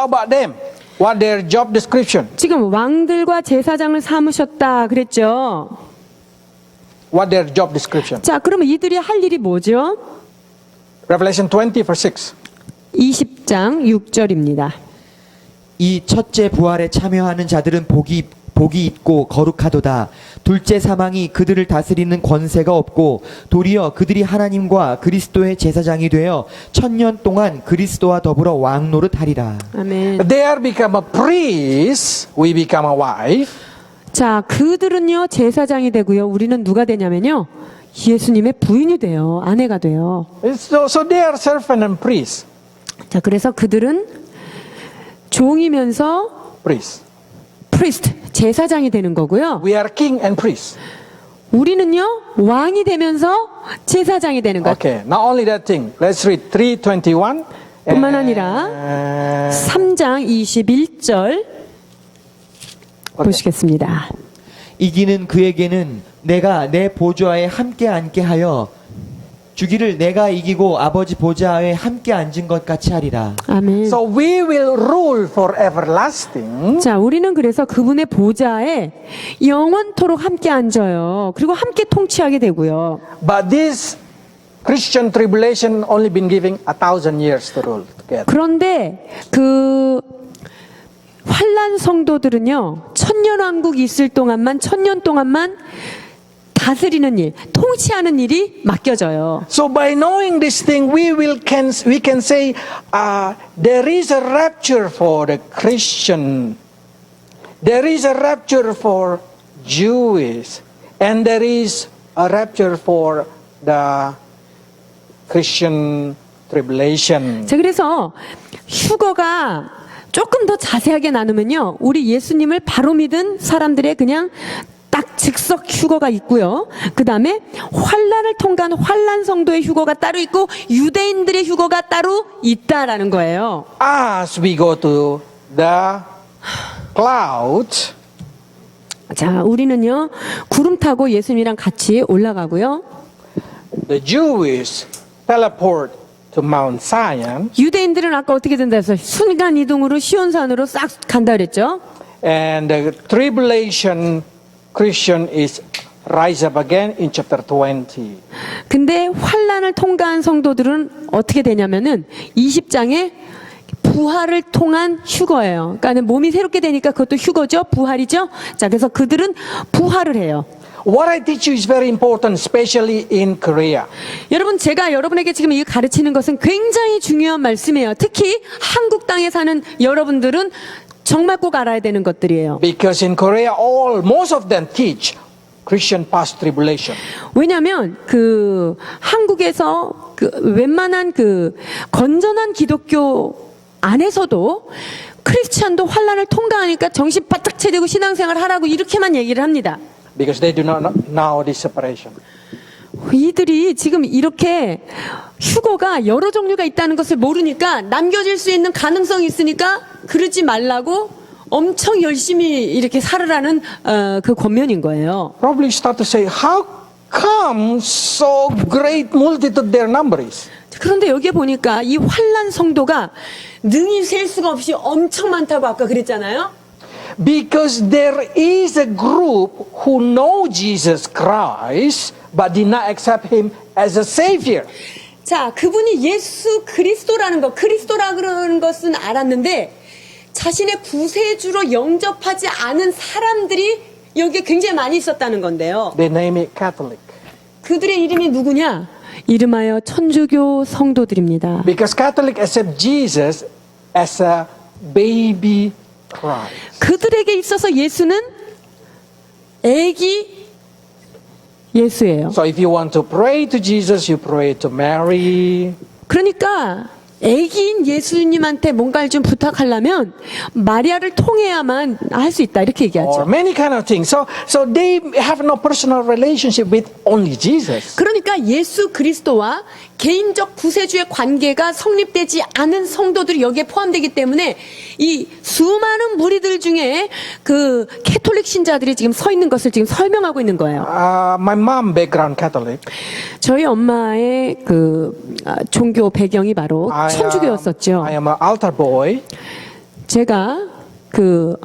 about them? What their job description?
지금 왕들과 제사장을 삼으셨다 그랬죠.
What their job description?
자, 그러면 이들이 할 일이 뭐죠?
Revelation 20 verse 6.
20장 6절입니다.
이 첫째 부활에 참여하는 자들은 복이 있고 거룩하도다. 둘째 사망이 그들을 다스리는 권세가 없고 도리어 그들이 하나님과 그리스도의 제사장이 되어 1000년 동안 그리스도와 더불어 왕 노릇하리라.
아멘.
They become a priest, we become a wife.
자, 그들은요 제사장이 되고요. 우리는 누가 되냐면요. 예수님의 부인이 돼요. 아내가 돼요.
So they are servant and priest.
자, 그래서 그들은 종이면서
Priest.
프리스트, 제사장이 되는 거고요.
We are king and priest.
우리는요 왕이 되면서 제사장이 되는 것.
Okay, not only that thing. Let's read 3:21.
뿐만 아니라 3장 21절 보시겠습니다.
이기는 그에게는 내가 내 보좌에 함께 앉게 하여 주기를 내가 이기고 아버지 보좌에 함께 앉은 것 같이 하리라.
아멘.
So we will rule for everlasting.
자, 우리는 그래서 그분의 보좌에 영원토록 함께 앉아요. 그리고 함께 통치하게 되고요.
But this Christian tribulation only been giving 1,000 years to rule together.
그런데 그 환란 성도들은요 1000년 왕국이 있을 동안만 1000년 동안만 다 다스리는 일, 통치하는 일이 맡겨져요.
So by knowing this thing, we can say there is a rapture for the Christian, there is a rapture for Jewish, and there is a rapture for the Christian tribulation.
자, 그래서 휴거가 조금 더 자세하게 나누면요, 우리 예수님을 바로 믿은 사람들의 그냥 딱 즉석 휴거가 있고요. 그 다음에 환란을 통과한 환란 성도의 휴거가 따로 있고 유대인들의 휴거가 따로 있다라는 거예요.
As we go to the clouds,
자, 우리는요 구름 타고 예수님이랑 같이 올라가고요.
the Jewish teleport to Mount Zion,
유대인들은 아까 어떻게 된다 해서 순간 이동으로 시온산으로 싹 간다 그랬죠.
and the tribulation Christian is rise up again in chapter 20.
근데 환란을 통과한 성도들은 어떻게 되냐면은 20장에 부활을 통한 휴거예요. 그러니까 몸이 새롭게 되니까 그것도 휴거죠. 부활이죠. 자, 그래서 그들은 부활을 해요.
What I teach you is very important, especially in Korea.
여러분, 제가 여러분에게 지금 이 가르치는 것은 굉장히 중요한 말씀이에요. 특히 한국 땅에 사는 여러분들은 정말 꼭 알아야 되는 것들이에요.
Because in Korea, most of them teach Christian past tribulation.
왜냐하면 그 한국에서 그 웬만한 그 건전한 기독교 안에서도 크리스찬도 환란을 통과하니까 정신 바짝 차리고 신앙생활 하라고 이렇게만 얘기를 합니다.
Because they do not know this separation.
이들이 지금 이렇게 휴거가 여러 종류가 있다는 것을 모르니까 남겨질 수 있는 가능성이 있으니까 그러지 말라고 엄청 열심히 이렇게 살으라는 그 권면인 거예요.
Probably start to say, how come so great multitude their number is?
그런데 여기에 보니까 이 환란 성도가 능히 셀 수가 없이 엄청 많다고 아까 그랬잖아요.
Because there is a group who know Jesus Christ but did not accept him as a savior.
자, 그분이 예수 그리스도라는 것, 그리스도라 그러는 것은 알았는데 자신의 구세주로 영접하지 않은 사람들이 여기에 굉장히 많이 있었다는 건데요.
They name it Catholic.
그들의 이름이 누구냐? 이름하여 천주교 성도들입니다.
Because Catholic accept Jesus as a baby Christ.
그들에게 있어서 예수는 애기 예수예요.
So if you want to pray to Jesus, you pray to Mary.
그러니까 애기인 예수님한테 뭔가를 좀 부탁하려면 마리아를 통해야만 할 수 있다 이렇게
Or
얘기하죠.
many kind of things. So they have no personal relationship with only Jesus.
그러니까 예수 그리스도와 개인적 구세주의 관계가 성립되지 않은 성도들이 여기에 포함되기 때문에 이 수많은 무리들 중에 그 캐톨릭 신자들이 지금 서 있는 것을 지금 설명하고 있는 거예요.
My mom background Catholic.
저희 엄마의 그 종교 배경이 바로 천주교였었죠.
I am an altar boy.
제가 그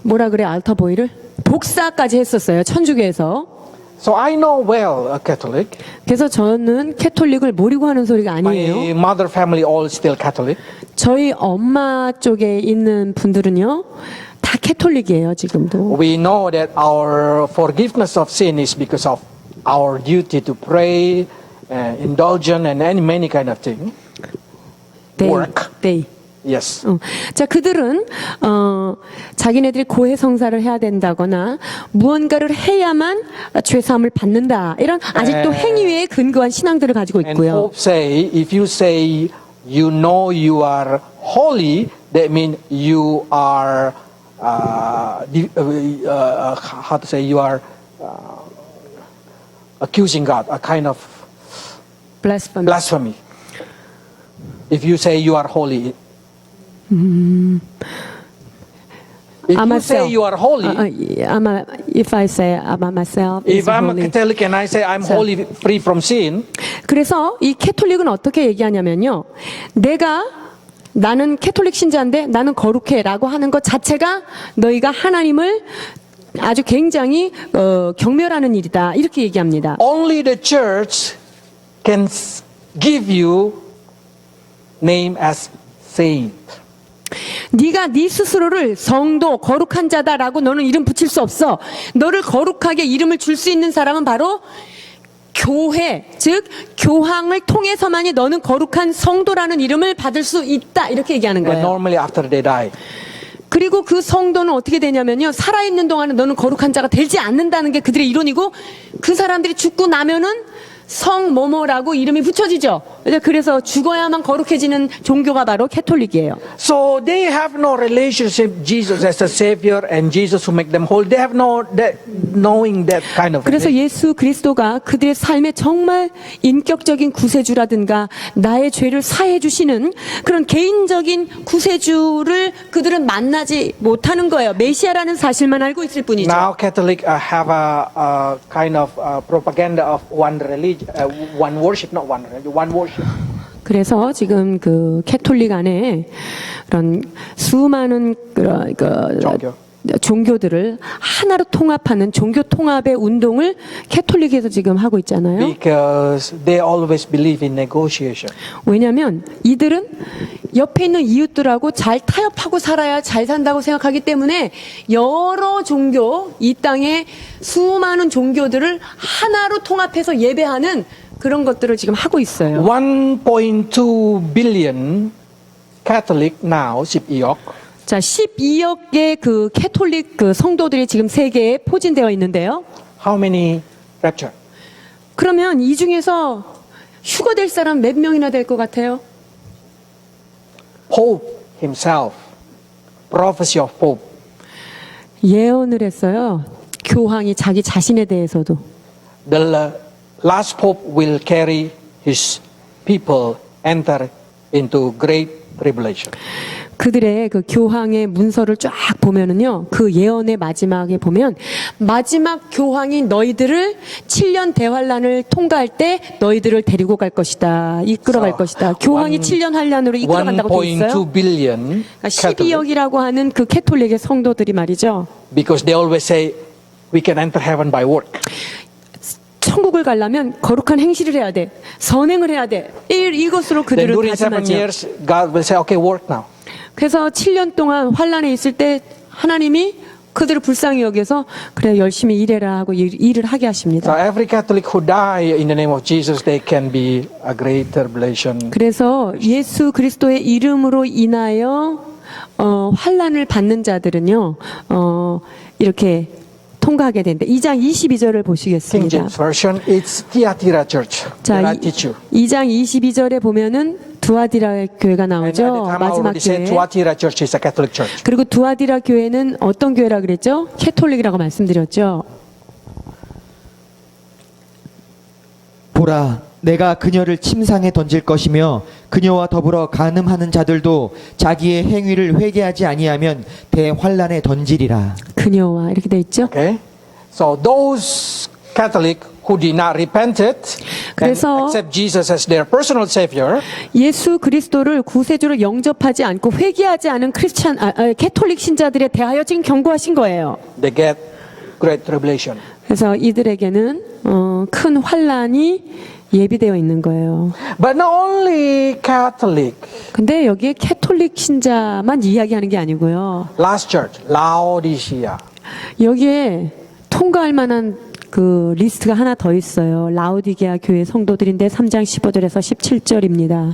뭐라 그래 알터 보이를 복사까지 했었어요. 천주교에서.
So I know well a Catholic.
그래서 저는 캐톨릭을 모르고 하는 소리가 아니에요.
My mother family all still Catholic.
저희 엄마 쪽에 있는 분들은요 다 캐톨릭이에요 지금도.
We know that our forgiveness of sin is because of our duty to pray, indulgence, and many kind of thing. Work.
네.
Yes.
자, 그들은 자기네들이 고해 성사를 해야 된다거나 무언가를 해야만 죄 사함을 받는다. 이런 아직도 행위에 근거한 신앙들을 가지고
And
있고요.
Pope say, if you say you know you are holy, that means you are how to say you are accusing God, a kind of
blasphemy.
blasphemy. If you say you are holy. If
I
you
myself.
say you are holy,
if I say about myself,
if
is
I'm a
holy.
Catholic and I say I'm
So-
holy, free from sin,
그래서 이 캐톨릭은 어떻게 얘기하냐면요. 나는 캐톨릭 신자인데 나는 거룩해라고 하는 것 자체가 너희가 하나님을 아주 굉장히 경멸하는 일이다. 이렇게 얘기합니다.
only the church can give you name as saint.
네가 네 스스로를 성도 거룩한 자다라고 너는 이름 붙일 수 없어. 너를 거룩하게 이름을 줄 수 있는 사람은 바로 교회, 즉 교황을 통해서만이 너는 거룩한 성도라는 이름을 받을 수 있다. 이렇게 얘기하는
And
거예요.
normally after they die.
그리고 그 성도는 어떻게 되냐면요, 살아있는 동안은 너는 거룩한 자가 되지 않는다는 게 그들의 이론이고, 그 사람들이 죽고 나면은 성 뭐뭐라고 이름이 붙여지죠. 그래서 죽어야만 거룩해지는 종교가 바로 캐톨릭이에요.
So they have no relationship Jesus as a savior and Jesus who make them whole. They have no knowing that kind of.
그래서 예수 그리스도가 그들의 삶에 정말 인격적인 구세주라든가 나의 죄를 사해 주시는 그런 개인적인 구세주를 그들은 만나지 못하는 거예요. 메시아라는 사실만 알고 있을 뿐이죠.
Now Catholic have a kind of propaganda of one religion, one worship, not one religion, one worship.
그래서 지금 그 캐톨릭 안에 그런 수많은
종교.
종교들을 하나로 통합하는 종교 통합의 운동을 캐톨릭에서 지금 하고 있잖아요.
Because they always believe in negotiation.
왜냐하면 이들은 옆에 있는 이웃들하고 잘 타협하고 살아야 잘 산다고 생각하기 때문에 여러 종교, 이 땅의 수많은 종교들을 하나로 통합해서 예배하는 그런 것들을 지금 하고 있어요.
1.2 billion Catholic now, 12억.
자, 12억의 그 캐톨릭 그 성도들이 지금 세계에 포진되어 있는데요.
How many rapture?
그러면 이 중에서 휴거될 사람 몇 명이나 될 것 같아요?
Pope himself, prophecy of Pope.
예언을 했어요. 교황이 자기 자신에 대해서도.
The last Pope will carry his people enter into great tribulation.
그들의 그 교황의 문서를 쫙 보면은요, 그 예언의 마지막에 보면 마지막 교황이 너희들을 7년 대환란을 통과할 때 너희들을 데리고 갈 것이다, 이끌어갈 것이다. 교황이 7년 환란으로 이끌어간다고 돼 있어요.
1.2 billion
그러니까
Catholic,
12억이라고 하는 그 캐톨릭의 성도들이 말이죠.
because they always say we can enter heaven by work.
천국을 가려면 거룩한 행실을 해야 돼, 선행을 해야 돼. 이것으로
Then
그들을
during 7
다짐하죠.
years, God will say, okay, work now.
그래서 7년 동안 환란에 있을 때 하나님이 그들을 불쌍히 여겨서 그래 열심히 일해라 하고 일을 하게
So
하십니다.
every Catholic who die in the name of Jesus, they can be a great tribulation.
그래서 예수 그리스도의 이름으로 인하여 환란을 받는 자들은요, 이렇게 통과하게 된다. 2장 22절을
King
보시겠습니다.
James Version, it's Thyatira Church.
자,
That I teach you.
2장 22절에 보면은 두아디라 교회가
And at the
나오죠.
time I
마지막
already said
교회.
Thyatira Church is a Catholic church.
그리고 두아디라 교회는 어떤 교회라 그랬죠? 캐톨릭이라고 말씀드렸죠.
보라, 내가 그녀를 침상에 던질 것이며 그녀와 더불어 간음하는 자들도 자기의 행위를 회개하지 아니하면 대환란에 던지리라.
그녀와 이렇게 돼 있죠.
Okay? So those Catholic who did not repented and
그래서
accept Jesus as their personal savior,
예수 그리스도를 구세주로 영접하지 않고 회개하지 않은 캐톨릭 신자들에 대하여 지금 경고하신 거예요.
they get great tribulation.
그래서 이들에게는 큰 환란이 예비되어 있는 거예요.
But not only Catholic.
근데 여기에 캐톨릭 신자만 이야기하는 게 아니고요.
Last church, Laodicea.
여기에 통과할 만한 그 리스트가 하나 더 있어요. 라오디게아 교회 성도들인데 3장 15절에서 17절입니다.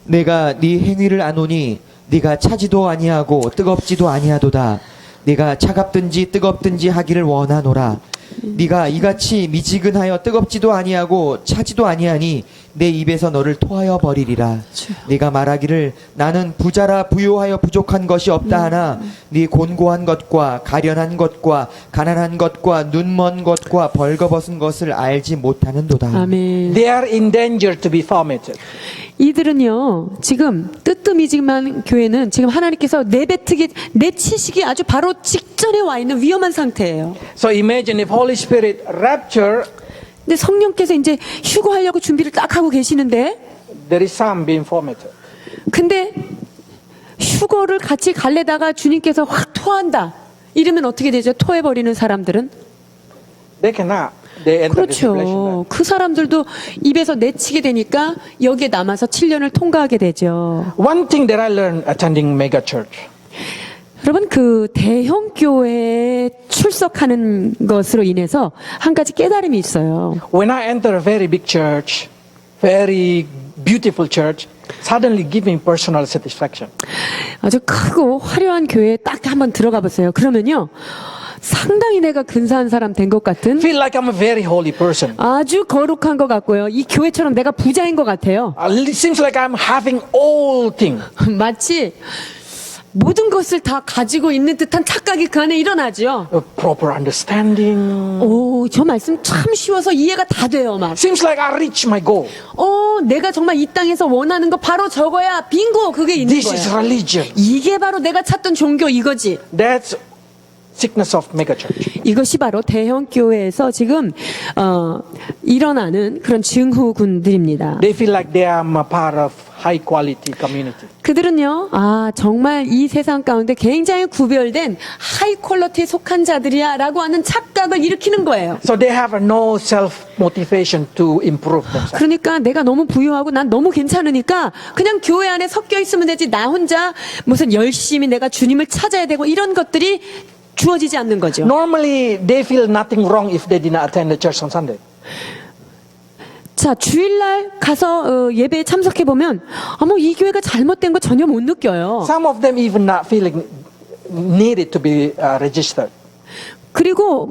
내가 네 행위를 아노니 네가 차지도 아니하고 뜨겁지도 아니하도다. 네가 차갑든지 뜨겁든지 하기를 원하노라. 네가 이같이 미지근하여 뜨겁지도 아니하고 차지도 아니하니 내 입에서 너를 토하여 버리리라. 네가 말하기를 나는 부자라 부요하여 부족한 것이 없다 하나 네 곤고한 것과 가련한 것과 가난한 것과 눈먼 것과 벌거벗은 것을 알지 못하는도다.
아멘.
They are in danger to be vomited.
이들은요, 지금 뜨뜻미지근한 교회는 지금 하나님께서 내치시기 아주 바로 직전에 와 있는 위험한 상태예요.
So imagine if Holy Spirit rapture,
근데 성령께서 이제 휴거하려고 준비를 딱 하고 계시는데,
there is some being vomited.
근데 휴거를 같이 갈래다가 주님께서 확 토한다. 이러면 어떻게 되죠? 토해버리는 사람들은?
They cannot. They enter the tribulation.
그렇죠. 그 사람들도 입에서 내치게 되니까 여기에 남아서 7년을 통과하게 되죠.
One thing that I learned attending mega church.
여러분 그 대형 교회에 출석하는 것으로 인해서 한 가지 깨달음이 있어요.
When I enter a very big church, very beautiful church, suddenly give me personal satisfaction.
아주 크고 화려한 교회에 딱 한번 들어가 보세요. 그러면요. 상당히 내가 근사한 사람 된 것 같은
Feel like I'm a very holy person.
아주 거룩한 것 같고요. 이 교회처럼 내가 부자인 것 같아요.
It seems like I'm having all things.
마치 모든 것을 다 가지고 있는 듯한 착각이 그 안에 일어나죠.
Proper understanding.
오, 저 말씀 참 쉬워서 이해가 다 돼요, 막.
Seems like I reached my goal.
내가 정말 이 땅에서 원하는 거 바로 저거야. 빙고, 그게 있는
This is
거예요.
religion.
이게 바로 내가 찾던 종교 이거지.
That's sickness of megachurch.
이것이 바로 대형 교회에서 지금 일어나는 그런 증후군들입니다.
They feel like they are a part of high quality community.
그들은요, 정말 이 세상 가운데 굉장히 구별된 하이 퀄리티에 속한 자들이야라고 하는 착각을 일으키는 거예요.
So they have no self motivation to improve themselves.
그러니까 내가 너무 부유하고 난 너무 괜찮으니까 그냥 교회 안에 섞여 있으면 되지. 나 혼자 무슨 열심히 내가 주님을 찾아야 되고 이런 것들이 주어지지 않는 거죠.
Normally, they feel nothing wrong if they did not attend the church on Sunday.
자, 주일날 가서 예배에 참석해 보면 이 교회가 잘못된 거 전혀 못 느껴요.
Some of them even not feeling needed to be registered.
그리고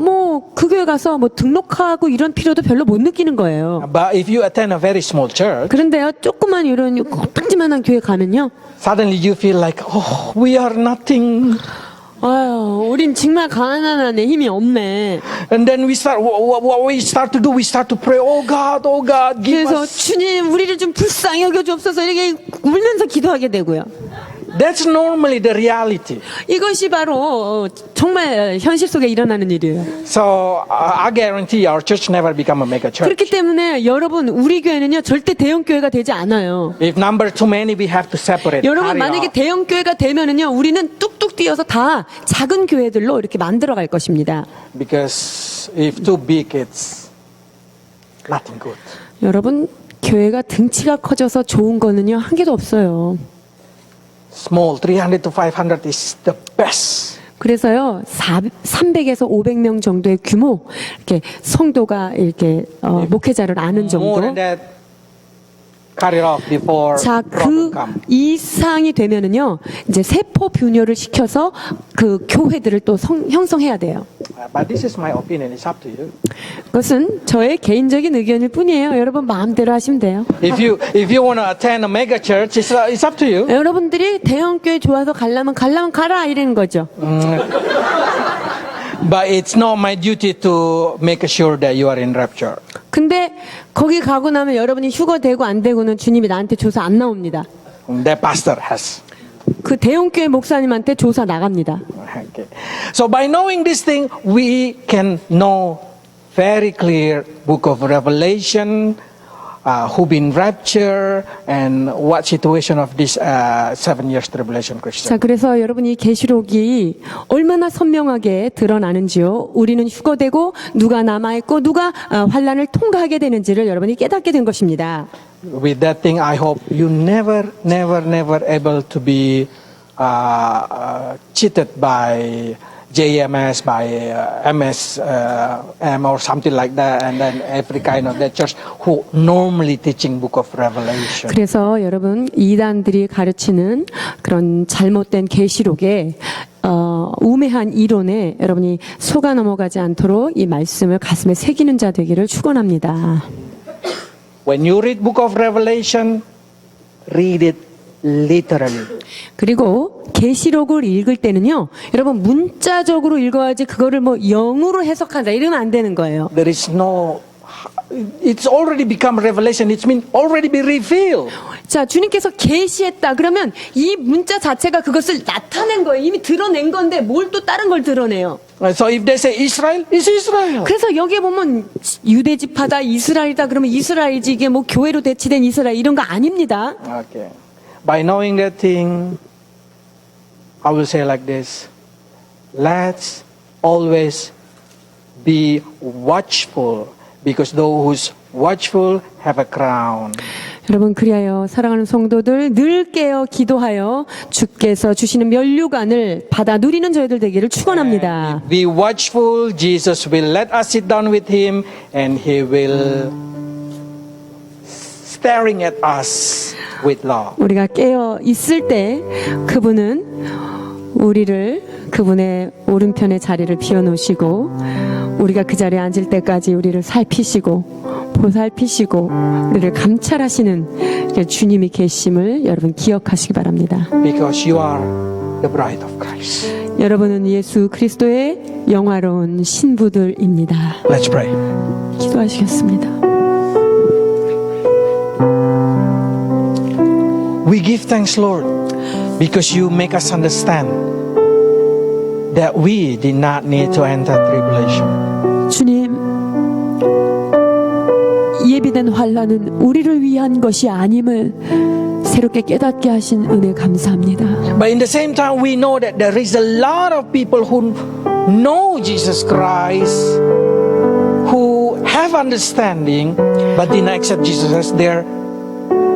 그 교회 가서 등록하고 이런 필요도 별로 못 느끼는 거예요.
But if you attend a very small church,
그런데요, 조그만 이런 꼭딱지만한 교회 가면요,
suddenly you feel like, oh, we are nothing.
아유, 우린 정말 가난하네, 힘이 없네.
And then we start, what we start to do, we start to pray, oh God, give
그래서
us.
주님, 우리를 좀 불쌍히 여겨주옵소서 이렇게 울면서 기도하게 되고요.
That's normally the reality.
이것이 바로 정말 현실 속에 일어나는 일이에요.
So I guarantee our church never become a mega church.
그렇기 때문에 여러분, 우리 교회는요 절대 대형 교회가 되지 않아요.
If number too many, we have to separate.
여러분
carry
만약에
out.
대형 교회가 되면은요 우리는 뚝뚝 뛰어서 다 작은 교회들로 이렇게 만들어 갈 것입니다.
Because if too big, it's nothing good.
여러분, 교회가 등치가 커져서 좋은 거는요 한 개도 없어요.
Small, 300 to 500 is the best.
그래서요 300에서 500명 정도의 규모, 이렇게 성도가 이렇게 목회자를 아는
More
정도.
than that, cut it off before
자,
problem
그
come.
이상이 되면은요 이제 세포 분열을 시켜서 그 교회들을 또 형성해야 돼요.
But this is my opinion. It's up to you.
그것은 저의 개인적인 의견일 뿐이에요. 여러분 마음대로 하시면 돼요.
If you want to attend a mega church, it's up to you.
여러분들이 대형 교회 좋아서 가려면 가라 이러는 거죠.
But it's not my duty to make sure that you are in rapture.
근데 거기 가고 나면 여러분이 휴거되고 안 되고는 주님이 나한테 조사 안 나옵니다.
That pastor has.
그 대형 교회 목사님한테 조사 나갑니다.
Okay. So by knowing this thing, we can know very clear book of Revelation, who been raptured, and what situation of this 7 years tribulation Christian.
자, 그래서 여러분 이 계시록이 얼마나 선명하게 드러나는지요. 우리는 휴거되고 누가 남아있고 누가 환란을 통과하게 되는지를 여러분이 깨닫게 된 것입니다.
With that thing, I hope you never able to be cheated by JMS, by MSM or something like that, and then every kind of that church who normally teaching book of Revelation.
그래서 여러분 이단들이 가르치는 그런 잘못된 계시록에 우매한 이론에 여러분이 속아 넘어가지 않도록 이 말씀을 가슴에 새기는 자 되기를 축원합니다.
When you read book of Revelation, read it literally.
그리고 계시록을 읽을 때는요, 여러분 문자적으로 읽어야지 그거를 영으로 해석한다 이러면 안 되는 거예요.
There is no. It's already become revelation. It's been already be revealed.
자, 주님께서 계시했다 그러면 이 문자 자체가 그것을 나타낸 거예요. 이미 드러낸 건데 뭘 또 다른 걸 드러내요.
So if they say Israel, it's Israel.
그래서 여기에 보면 유대 지파다, 이스라엘이다 그러면 이스라엘이지 이게 교회로 대치된 이스라엘 이런 거 아닙니다.
Okay. By knowing that thing, I will say like this. Let's always be watchful, because those who's watchful have a crown.
여러분 그리하여 사랑하는 성도들 늘 깨어 기도하여 주께서 주시는 면류관을 받아 누리는 저희들 되기를 축원합니다.
Be watchful. Jesus will let us sit down with him and he will staring at us with love.
우리가 깨어 있을 때 그분은 우리를 그분의 오른편의 자리를 비워놓으시고 우리가 그 자리에 앉을 때까지 우리를 살피시고 보살피시고 우리를 감찰하시는 주님이 계심을 여러분 기억하시기 바랍니다.
Because you are the bride of Christ.
여러분은 예수 그리스도의 영화로운 신부들입니다.
Let's pray.
기도하시겠습니다.
We give thanks, Lord, because you make us understand that we did not need to enter tribulation.
주님, 예비된 환난은 우리를 위한 것이 아님을 새롭게 깨닫게 하신 은혜 감사합니다.
But in the same time, we know that there is a lot of people who know Jesus Christ, who have understanding, but did not accept Jesus as their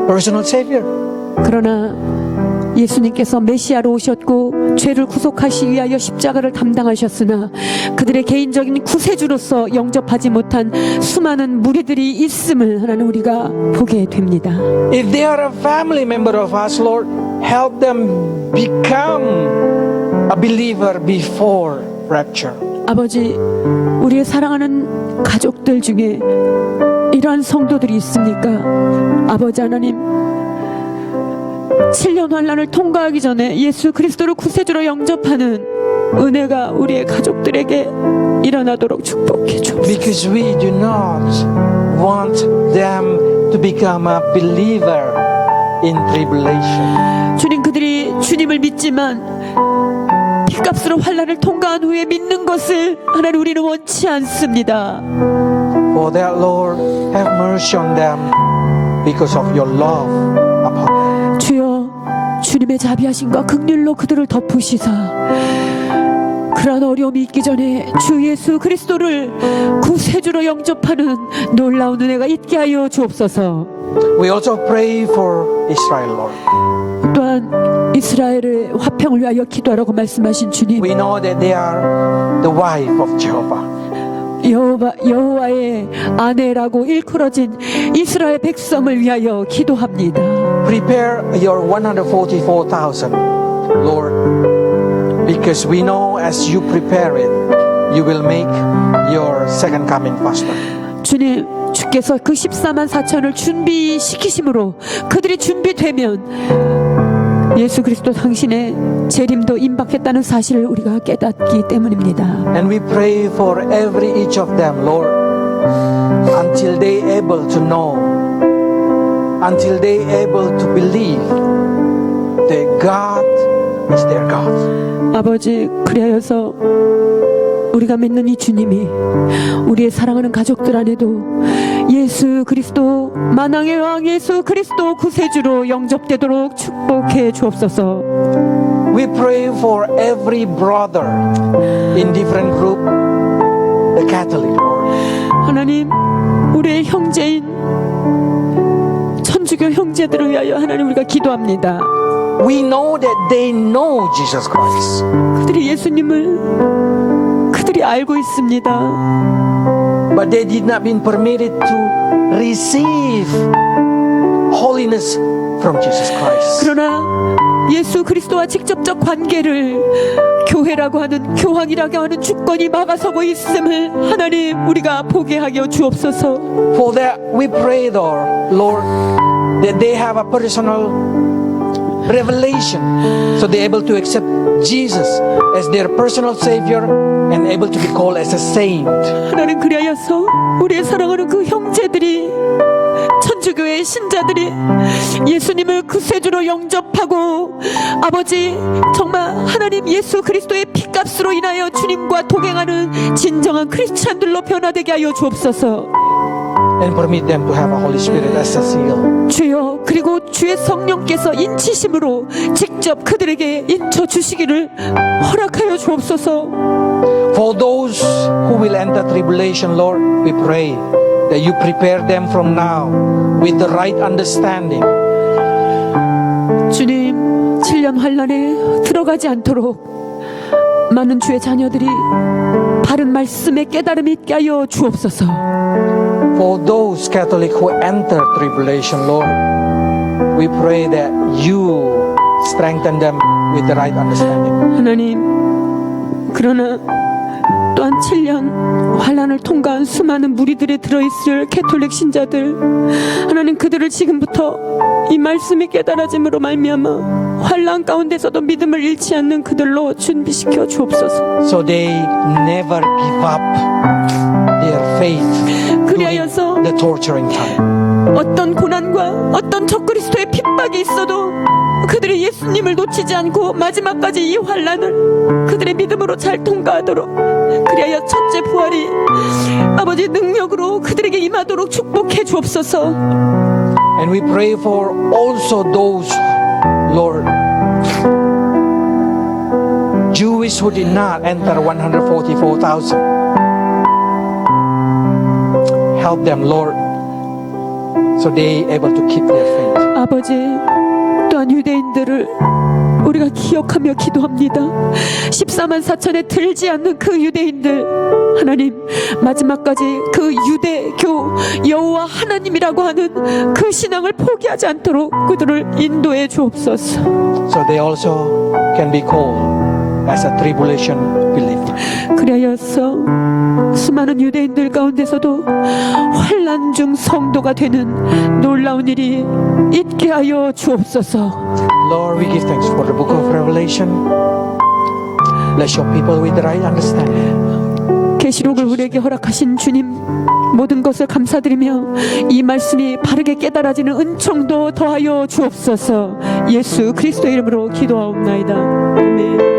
personal Savior.
그러나 예수님께서 메시아로 오셨고 죄를 구속하시기 위하여 십자가를 담당하셨으나 그들의 개인적인 구세주로서 영접하지 못한 수많은 무리들이 있음을 하나님 우리가 보게 됩니다.
If they are a family member of us, Lord, help them become a believer before rapture.
아버지, 우리의 사랑하는 가족들 중에 이러한 성도들이 있습니까? 아버지 하나님, 7년 환난을 통과하기 전에 예수 그리스도를 구세주로 영접하는 은혜가 우리의 가족들에게 일어나도록 축복해 주옵소서.
Because we do not want them to become a believer in tribulation.
주님, 그들이 주님을 믿지만 핏값으로 환난을 통과한 후에 믿는 것을 하나님 우리는 원치 않습니다.
For that, Lord, have mercy on them because of your love upon them.
주여, 주님의 자비하심과 긍휼로 그들을 덮으시사 그러한 어려움이 있기 전에 주 예수 그리스도를 구세주로 영접하는 놀라운 은혜가 있게 하여 주옵소서.
We also pray for Israel, Lord.
또한 이스라엘의 화평을 위하여 기도하라고 말씀하신 주님,
We know that they are the wife of Jehovah.
여호와의 아내라고 일컬어진 이스라엘 백성을 위하여 기도합니다.
Prepare your 144,000, Lord, because we know as you prepare it, you will make your second coming faster.
주님, 주께서 그 14만 4천을 준비시키심으로 그들이 준비되면 예수 그리스도 당신의 재림도 임박했다는 사실을 우리가 깨닫기 때문입니다.
And we pray for every each of them, Lord, until they able to know, until they able to believe that God is their God.
아버지, 그리하여서 우리가 믿는 이 주님이 우리의 사랑하는 가족들 안에도 예수 그리스도 만왕의 왕 예수 그리스도 구세주로 영접되도록 축복해 주옵소서.
We pray for every brother in different group, the Catholic, Lord.
하나님, 우리의 형제인 천주교 형제들을 위하여 하나님 우리가 기도합니다.
We know that they know Jesus Christ.
그들이 예수님을 그들이 알고 있습니다.
But they did not been permitted to receive holiness from Jesus Christ.
그러나 예수 그리스도와 직접적 관계를 교회라고 하는 교황이라고 하는 주권이 막아서고 있음을 하나님 우리가 보게 하여 주옵소서.
For that we pray, Lord, that they have a personal revelation, so they're able to accept Jesus as their personal Savior and able to be called as a saint.
하나님, 그리하여서 우리의 사랑하는 그 형제들이 천주교의 신자들이 예수님을 구세주로 영접하고 아버지 정말 하나님 예수 그리스도의 피값으로 인하여 주님과 동행하는 진정한 크리스찬들로 변화되게 하여 주옵소서.
And permit them to have a Holy Spirit as a seal.
주여, 그리고 주의 성령께서 인치심으로 직접 그들에게 인쳐 주시기를 허락하여 주옵소서.
For those who will enter tribulation, Lord, we pray that you prepare them from now with the right understanding.
주님, 7년 환란에 들어가지 않도록 많은 주의 자녀들이 바른 말씀의 깨달음이 있게 하여 주옵소서.
For those Catholic who enter tribulation, Lord, we pray that you strengthen them with the right understanding.
하나님, 그러나 또한 7년 환란을 통과한 수많은 무리들에 들어있을 캐톨릭 신자들, 하나님 그들을 지금부터 이 말씀이 깨달아짐으로 말미암아 환란 가운데서도 믿음을 잃지 않는 그들로 준비시켜 주옵소서.
So they never give up their faith
그리하여서
during the torturing time.
어떤 고난과 어떤 적그리스도의 핍박이 있어도 그들이 예수님을 놓치지 않고 마지막까지 이 환란을 그들의 믿음으로 잘 통과하도록, 그리하여 첫째 부활이 아버지 능력으로 그들에게 임하도록 축복해 주옵소서.
And we pray for also those, Lord, Jewish who did not enter 144,000. Help them, Lord, so they able to keep their faith.
아버지, 또한 유대인들을 우리가 기억하며 기도합니다. 14만 4천에 들지 않는 그 유대인들, 하나님 마지막까지 그 유대교 여호와 하나님이라고 하는 그 신앙을 포기하지 않도록 그들을 인도해 주옵소서.
So they also can be called as a tribulation believer.
그리하여서 수많은 유대인들 가운데서도 환난 중 성도가 되는 놀라운 일이 있게 하여 주옵소서.
Lord, we give thanks for the book of Revelation. Bless your people with the right understanding.
계시록을 우리에게 허락하신 주님, 모든 것을 감사드리며 이 말씀이 바르게 깨달아지는 은총도 더하여 주옵소서. 예수 그리스도의 이름으로 기도하옵나이다. 아멘.